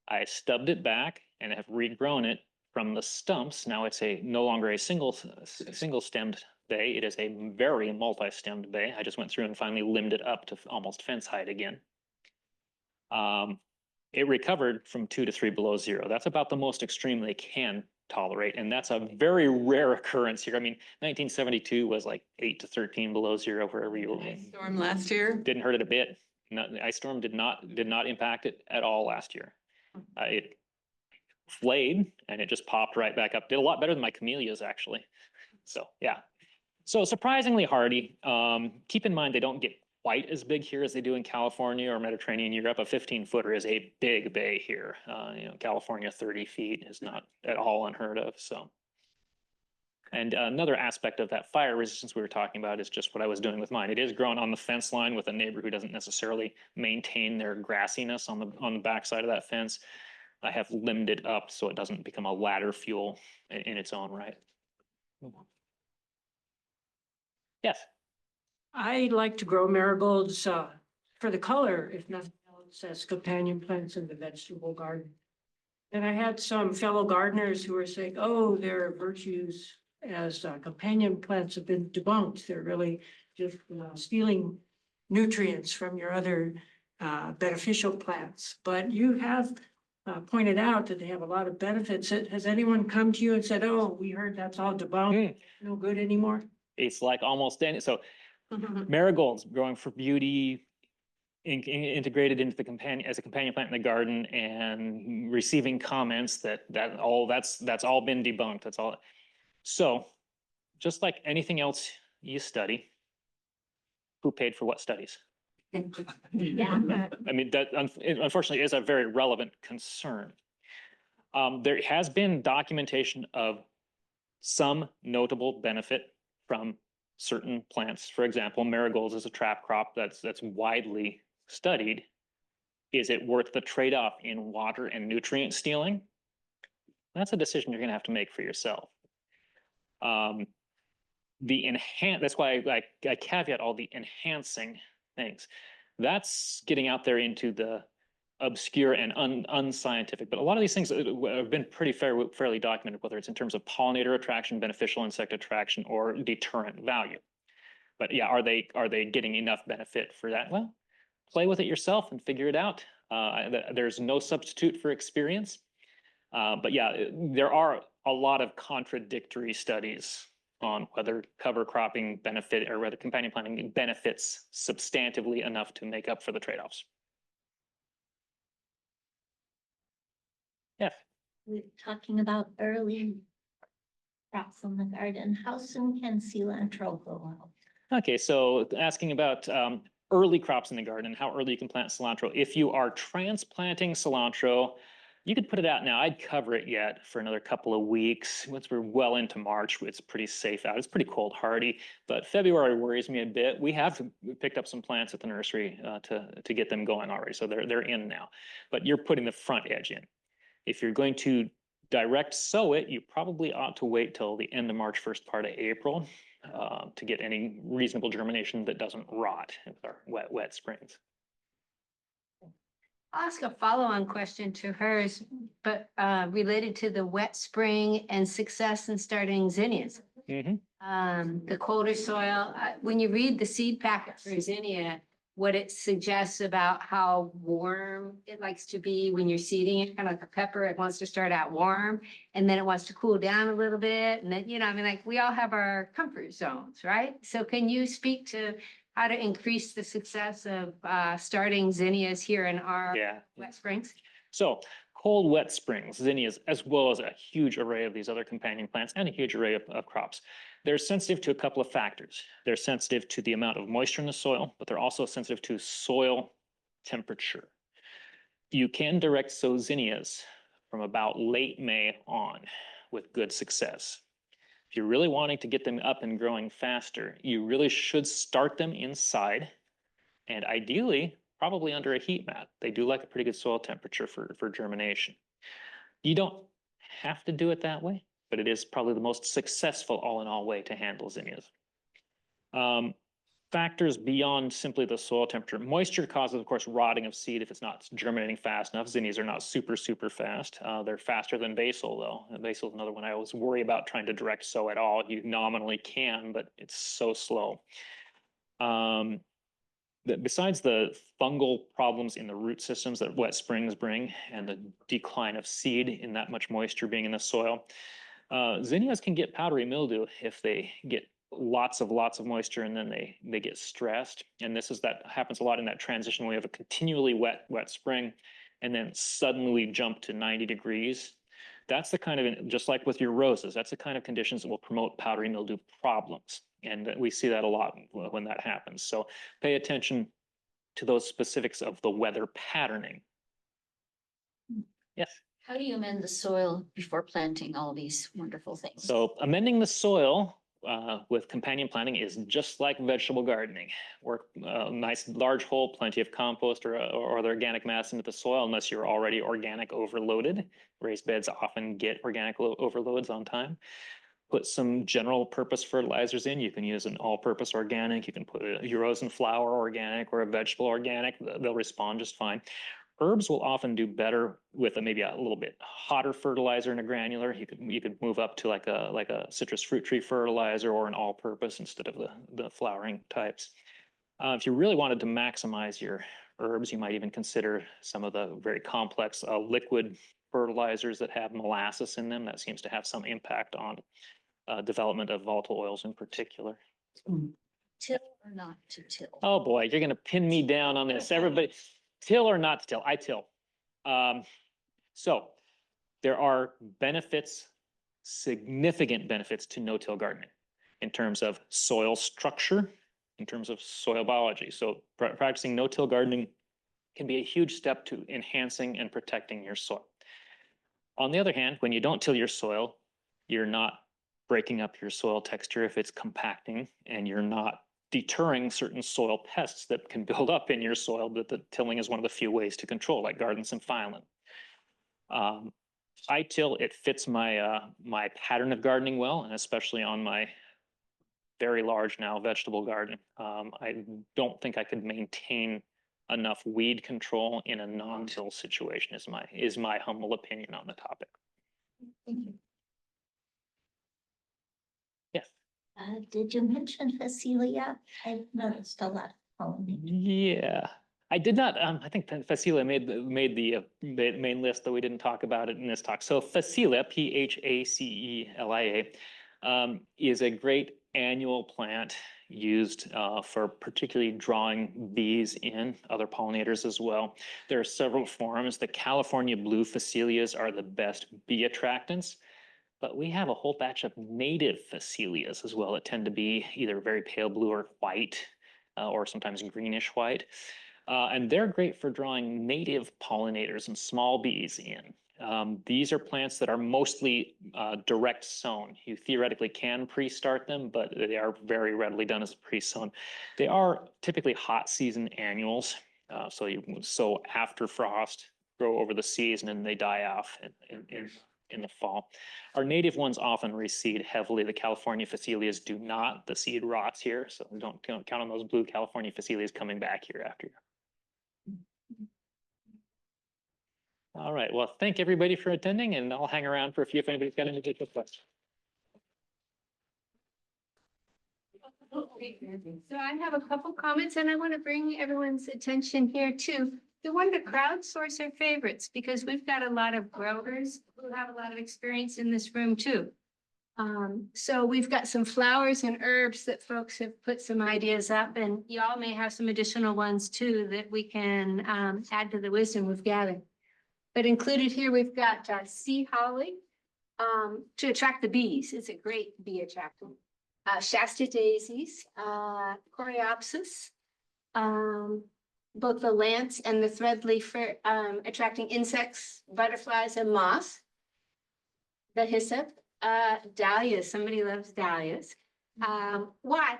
S1: I stubbed it back and have regrown it from the stumps. Now it's no longer a single stemmed bay. It is a very multi-stemmed bay. I just went through and finally limbed it up to almost fence height again. It recovered from 2 to 3 below zero. That's about the most extreme they can tolerate. And that's a very rare occurrence here. I mean, 1972 was like 8 to 13 below zero, wherever you were.
S5: Storm last year?
S1: Didn't hurt it a bit. The ice storm did not impact it at all last year. It flayed and it just popped right back up. Did a lot better than my camellias, actually. So yeah. So surprisingly hardy. Keep in mind, they don't get quite as big here as they do in California or Mediterranean Europe. A 15-footer is a big bay here. California 30 feet is not at all unheard of. So, and another aspect of that fire resistance we were talking about is just what I was doing with mine. It is grown on the fence line with a neighbor who doesn't necessarily maintain their grassiness on the backside of that fence. I have limbed it up so it doesn't become a ladder fuel in its own right. Yes.
S8: I like to grow marigolds for the color, if nothing else, as companion plants in the vegetable garden. And I had some fellow gardeners who were saying, oh, their virtues as companion plants have been debunked. They're really just stealing nutrients from your other beneficial plants. But you have pointed out that they have a lot of benefits. Has anyone come to you and said, oh, we heard that's all debunked, no good anymore?
S1: It's like almost any, so marigolds growing for beauty, integrated into the companion as a companion plant in the garden, and receiving comments that's all been debunked. That's all. So just like anything else you study, who paid for what studies?
S4: Yeah.
S1: I mean, that unfortunately is a very relevant concern. There has been documentation of some notable benefit from certain plants. For example, marigolds is a trap crop that's widely studied. Is it worth the trade-off in water and nutrient stealing? That's a decision you're going to have to make for yourself. That's why I caveat all the enhancing things. That's getting out there into the obscure and unscientific, but a lot of these things have been pretty fairly documented, whether it's in terms of pollinator attraction, beneficial insect attraction, or deterrent value. But yeah, are they getting enough benefit for that? Well, play with it yourself and figure it out. There's no substitute for experience. But yeah, there are a lot of contradictory studies on whether cover cropping benefit or whether companion planting benefits substantively enough to make up for the trade-offs. Yeah.
S4: We're talking about early crops in the garden. How soon can cilantro go out?
S1: Okay, so asking about early crops in the garden, how early you can plant cilantro. If you are transplanting cilantro, you could put it out now. I'd cover it yet for another couple of weeks. Once we're well into March, it's pretty safe out. It's pretty cold hardy, but February worries me a bit. We have picked up some plants at the nursery to get them going already, so they're in now. But you're putting the front edge in. If you're going to direct sow it, you probably ought to wait till the end of March, first part of April to get any reasonable germination that doesn't rot with our wet springs.
S2: I'll ask a follow-on question to hers, but related to the wet spring and success in starting zinnias. The colder soil, when you read the seed packet for zinnia, what it suggests about how warm it likes to be when you're seeding it, kind of like a pepper, it wants to start out warm and then it wants to cool down a little bit. And then, I mean, like we all have our comfort zones, right? So can you speak to how to increase the success of starting zinnias here in our wet springs?
S1: So cold, wet springs, zinnias, as well as a huge array of these other companion plants and a huge array of crops. They're sensitive to a couple of factors. They're sensitive to the amount of moisture in the soil, but they're also sensitive to soil temperature. You can direct sow zinnias from about late May on with good success. If you're really wanting to get them up and growing faster, you really should start them inside and ideally probably under a heat mat. They do like a pretty good soil temperature for germination. You don't have to do it that way, but it is probably the most successful all-in-all way to handle zinnias. Factors beyond simply the soil temperature. Moisture causes, of course, rotting of seed if it's not germinating fast enough. Zinnias are not super fast. They're faster than basil, though. Basil is another one I always worry about trying to direct sow at all. You nominally can, but it's so slow. Besides the fungal problems in the root systems that wet springs bring and the decline of seed in that much moisture being in the soil, zinnias can get powdery mildew if they get lots of moisture and then they get stressed. And that happens a lot in that transition when we have a continually wet spring and then suddenly we jump to 90 degrees. That's the kind of, just like with your roses, that's the kind of conditions that will promote powdery mildew problems. And we see that a lot when that happens. So pay attention to those specifics of the weather patterning. Yes.
S9: How do you amend the soil before planting all these wonderful things?
S1: So amending the soil with companion planting is just like vegetable gardening. Work a nice large hole, plenty of compost or other organic mass into the soil unless you're already organic overloaded. Raised beds often get organic overloads on time. put some general purpose fertilizers in. You can use an all-purpose organic, you can put a rosin flour organic or a vegetable organic, they'll respond just fine. Herbs will often do better with maybe a little bit hotter fertilizer in a granular. You could move up to like a citrus fruit tree fertilizer or an all-purpose instead of the flowering types. If you really wanted to maximize your herbs, you might even consider some of the very complex liquid fertilizers that have molasses in them. That seems to have some impact on development of volatile oils in particular.
S9: Till or not to till?
S1: Oh boy, you're going to pin me down on this. Everybody, till or not to till? I till. So there are benefits, significant benefits to no-till gardening in terms of soil structure, in terms of soil biology. So practicing no-till gardening can be a huge step to enhancing and protecting your soil. On the other hand, when you don't till your soil, you're not breaking up your soil texture if it's compacting, and you're not deterring certain soil pests that can build up in your soil that the tilling is one of the few ways to control, like garden symphylan. I till, it fits my my pattern of gardening well, and especially on my very large now vegetable garden. I don't think I could maintain enough weed control in a non-till situation is my humble opinion on the topic.
S4: Thank you.
S1: Yes.
S4: Did you mention Phacelia? I've noticed a lot of pollinators.
S1: Yeah, I did not. I think Phacelia made the main list, though we didn't talk about it in this talk. So Phacelia, Phacelia, is a great annual plant used for particularly drawing bees in, other pollinators as well. There are several forms. The California blue Phacelias are the best bee attractants, but we have a whole batch of native Phacelias as well that tend to be either very pale blue or white, or sometimes greenish white. And they're great for drawing native pollinators and small bees in. These are plants that are mostly direct sown. You theoretically can pre-start them, but they are very readily done as pre-sown. They are typically hot season annuals. So you sow after frost, grow over the season, and they die off in the fall. Our native ones often reseed heavily. The California Phacelias do not. The seed rots here, so don't count on those blue California Phacelias coming back here after you. All right, well, thank everybody for attending, and I'll hang around for a few if anybody's got any particular questions.
S2: So I have a couple comments, and I want to bring everyone's attention here too. We wanted to crowdsource our favorites because we've got a lot of growers who have a lot of experience in this room too. So we've got some flowers and herbs that folks have put some ideas up, and y'all may have some additional ones too that we can add to the wisdom we've gathered. But included here, we've got sea holly to attract the bees. It's a great bee attractant. Shasta daisies, coreopsis, both the lance and the threadleaf for attracting insects, butterflies, and moths. The hyssop, dahlias. Somebody loves dahlias. Why?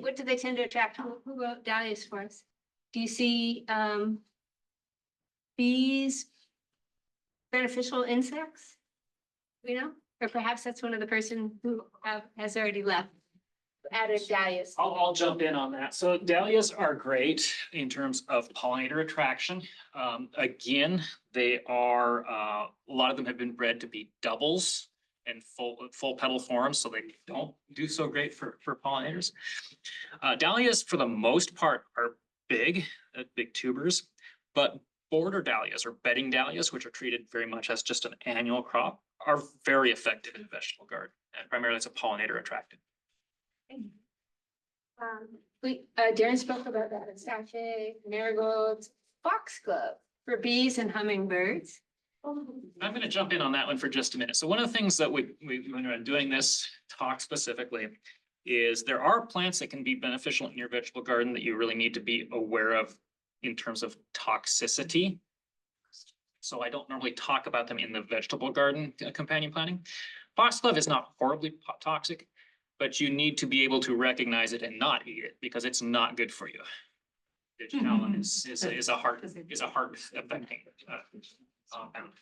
S2: What do they tend to attract? Who wrote dahlias for us? Do you see bees, beneficial insects? You know, or perhaps that's one of the person who has already left. Added dahlias.
S1: I'll jump in on that. So dahlias are great in terms of pollinator attraction. Again, they are, a lot of them have been bred to be doubles and full petal forms, so they don't do so great for pollinators. Dahlias, for the most part, are big tubers, but border dahlias or bedding dahlias, which are treated very much as just an annual crop, are very effective in vegetable garden, and primarily it's a pollinator attractant.
S2: Darren spoke about that. Astache, marigolds, foxglove for bees and hummingbirds.
S1: I'm going to jump in on that one for just a minute. So one of the things that when we're doing this talk specifically is there are plants that can be beneficial in your vegetable garden that you really need to be aware of in terms of toxicity. So I don't normally talk about them in the vegetable garden companion planting. Foxglove is not horribly toxic, but you need to be able to recognize it and not eat it because it's not good for you. Digitalin is a heart affecting compound.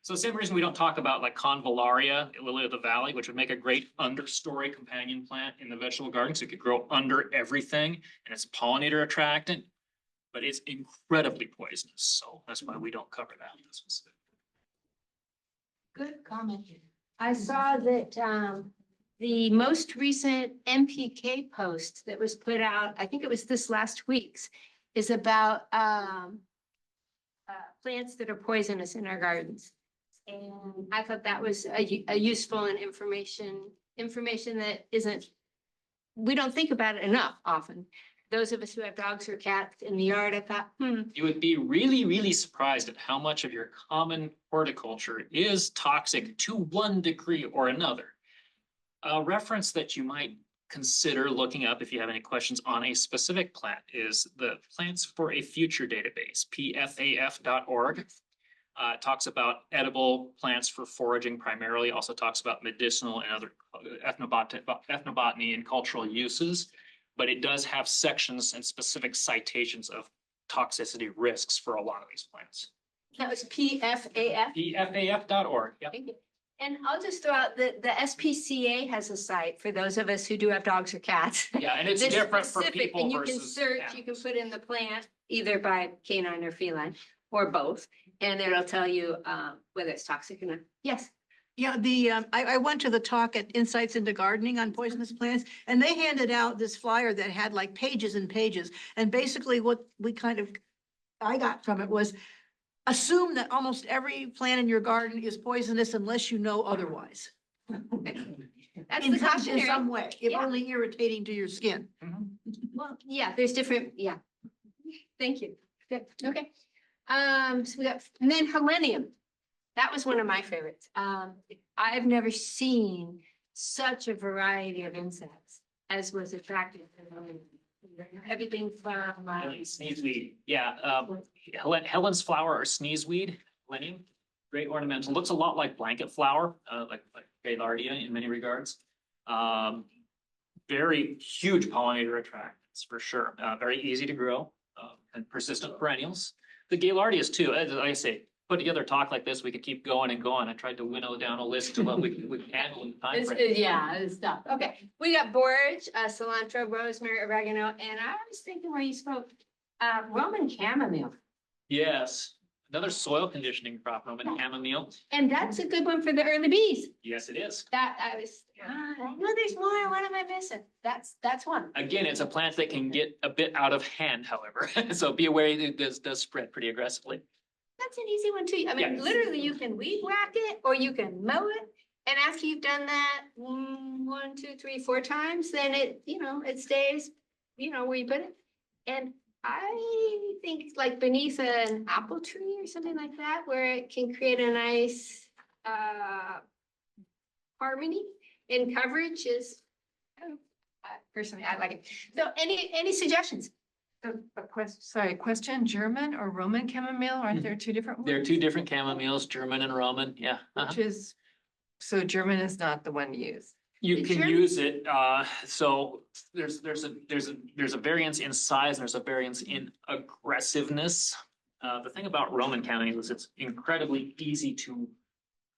S1: So the same reason we don't talk about like convallaria, lily of the valley, which would make a great understory companion plant in the vegetable garden. So it could grow under everything and it's pollinator attractant, but it's incredibly poisonous. So that's why we don't cover that.
S2: Good comment. I saw that the most recent MPK post that was put out, I think it was this last week's, is about plants that are poisonous in our gardens. And I thought that was a useful and information that isn't, we don't think about it enough often. Those of us who have dogs or cats in the yard, I thought,
S1: You would be really, really surprised at how much of your common horticulture is toxic to one degree or another. A reference that you might consider looking up if you have any questions on a specific plant is the Plants for a Future database, pfaf.org. It talks about edible plants for foraging primarily, also talks about medicinal and other ethnobotany and cultural uses. But it does have sections and specific citations of toxicity risks for a lot of these plants.
S2: that was PFAF.
S1: pfaf.org, yep.
S2: Thank you. And I'll just throw out the SPCA has a site for those of us who do have dogs or cats.
S1: Yeah, and it's
S2: That's
S1: different for
S2: specific,
S1: people
S2: and you can
S1: versus
S2: search, you can put in the plant either by canine or feline or both, and it'll tell you whether it's toxic or not. Yes.
S10: Yeah, I went to the talk at Insights into Gardening on poisonous plants, and they handed out this flyer that had like pages and pages. And basically what I got from it was assume that almost every plant in your garden is poisonous unless you know otherwise.
S2: That's
S10: In
S2: the
S10: some
S2: cautionary.
S10: way, if
S2: Yeah.
S10: only irritating to your skin.
S2: Well, yeah, there's different, yeah. Thank you. Good, okay. So we got, and then Helenium. That was one of my favorites. I've never seen such a variety of insects as was attractive to Helenium. Everything from,
S1: Sneezeweed, yeah. Helen's flower or sneezeweed, Helenium, great ornamental. Looks a lot like blanket flower, like Gaillardia in many regards. Very huge pollinator attractants for sure. Very easy to grow and persistent perennials. The Gaillardias too, as I say, put together a talk like this, we could keep going and going. I tried to winnow down a list to what we can handle in time frame.
S2: yeah, it's stuff. Okay, we got borage, cilantro, rosemary, oregano, and I was thinking where you spoke, Roman chamomile.
S1: Yes, another soil conditioning crop, Roman chamomile.
S2: And that's a good one for the early bees.
S1: Yes, it is.
S2: That I was, I know there's more. What am I missing? That's one.
S1: Again, it's a plant that can get a bit out of hand, however, so be aware it does spread pretty aggressively.
S2: That's an easy one too. I mean,
S1: Yeah.
S2: literally you can weed whack it or you can mow it. And after you've done that 1, 2, 3, 4 times, then it, it stays, where you put it. And I think it's like beneath an apple tree or something like that, where it can create a nice harmony in coverage is, personally, I like it. So any suggestions?
S5: Question, German or Roman chamomile? Aren't there two different ones?
S1: There are two different chamomiles, German and Roman, yeah.
S5: Which is, so German is not the one to use.
S1: You
S2: The
S1: can
S2: German-
S1: use it, so there's a variance in size, and there's a variance in aggressiveness. The thing about Roman chamomile is it's incredibly easy to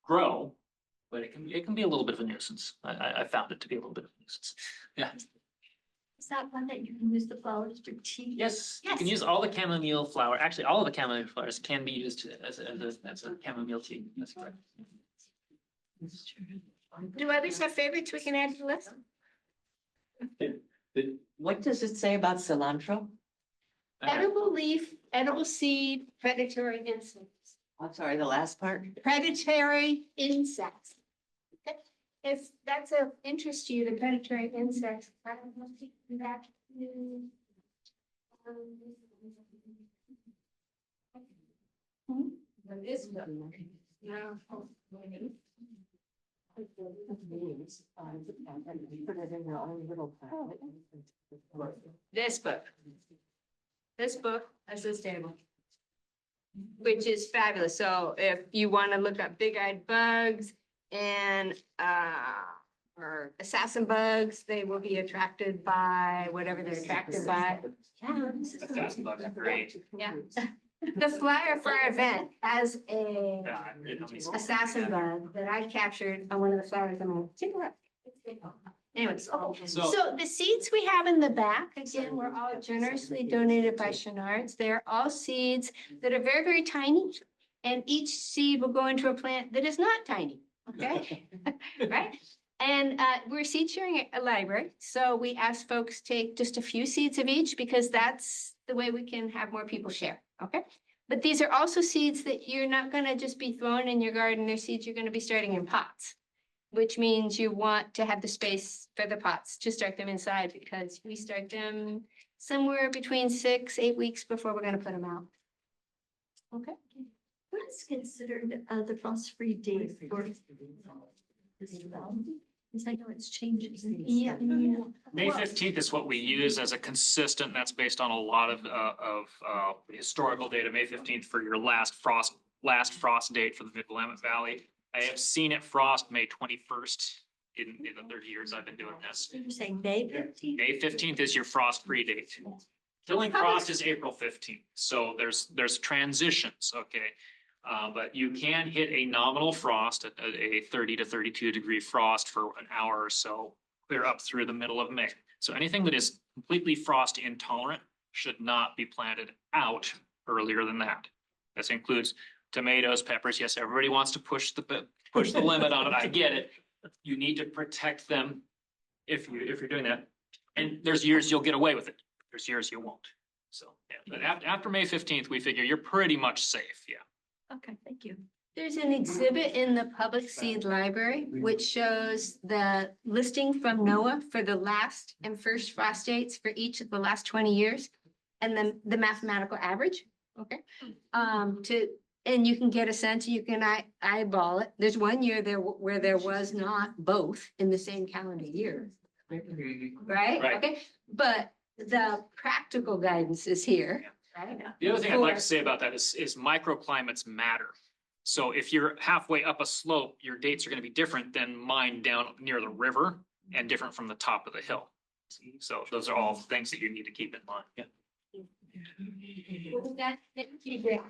S1: grow, but it can be a little bit of a nuisance. I found it to be a little bit of a nuisance. Yeah,
S4: Is that one that you can use the flowers for tea?
S1: yes, you can
S2: Yes.
S1: use all the chamomile flower, actually, all of the chamomile flowers can be used as a chamomile tea, that's correct.
S2: Do others have favorites we can add to the list?
S11: What does it say about cilantro?
S2: Edible leaf, edible seed, predatory insects.
S11: I'm sorry, the last part?
S2: Predatory insects. Okay, if that's of interest to you, the predatory insects, I don't know if you can back to. This one. No. This book. This book is this table. Which is fabulous. So if you want to look up big-eyed bugs and or assassin bugs, they will be attracted by whatever they're attracted by. Yeah, this is
S1: Assassin bugs are great.
S2: Yeah. The flyer for our event has a assassin bug that I captured on one of the flowers. I'm gonna take a look. Anyways, so the seeds we have in the back, again, were all generously donated by Chenard's. They're all seeds that are very, very tiny. And each seed will go into a plant that is not tiny, okay? Right? And we're seed sharing a library, so we ask folks take just a few seeds of each because that's the way we can have more people share, okay? But these are also seeds that you're not gonna just be throwing in your garden. They're seeds you're gonna be starting in pots, which means you want to have the space for the pots to start them inside because we start them somewhere between 6-8 weeks before we're gonna put them out. Okay?
S4: What is considered the frost-free date for this well? Because I know it's changes. Yeah.
S1: May 15th is what we use as a consistent, that's based on a lot of historical data, May 15th for your last frost date for the Mid-Willamette Valley. I have seen it frost May 21st in the 30 years I've been doing this.
S4: You're saying May 15th?
S1: May 15th is your frost-free date. Killing frost is April 15th, so there's transitions, okay? But you can hit a nominal frost at a 30 to 32 degree frost for an hour or so, clear up through the middle of May. So anything that is completely frost intolerant should not be planted out earlier than that. This includes tomatoes, peppers. Yes, everybody wants to push the limit on it. I get it. You need to protect them if you're doing that. And there's years you'll get away with it. There's years you won't. So, yeah, but after May 15th, we figure you're pretty much safe, yeah.
S4: Okay, thank you.
S2: There's an exhibit in the public seed library, which shows the listing from NOAA for the last and first frost dates for each of the last 20 years. And then the mathematical average, okay? And you can get a sense, you can eyeball it. There's one year there where there was not both in the same calendar year. Right?
S1: Right.
S2: Okay, but the practical guidance is here, right?
S1: The other thing I'd like to say about that is microclimates matter. So if you're halfway up a slope, your dates are going to be different than mine down near the river and different from the top of the hill. So those are all things that you need to keep in mind. Yeah.
S2: Well, that, thank you, Darren.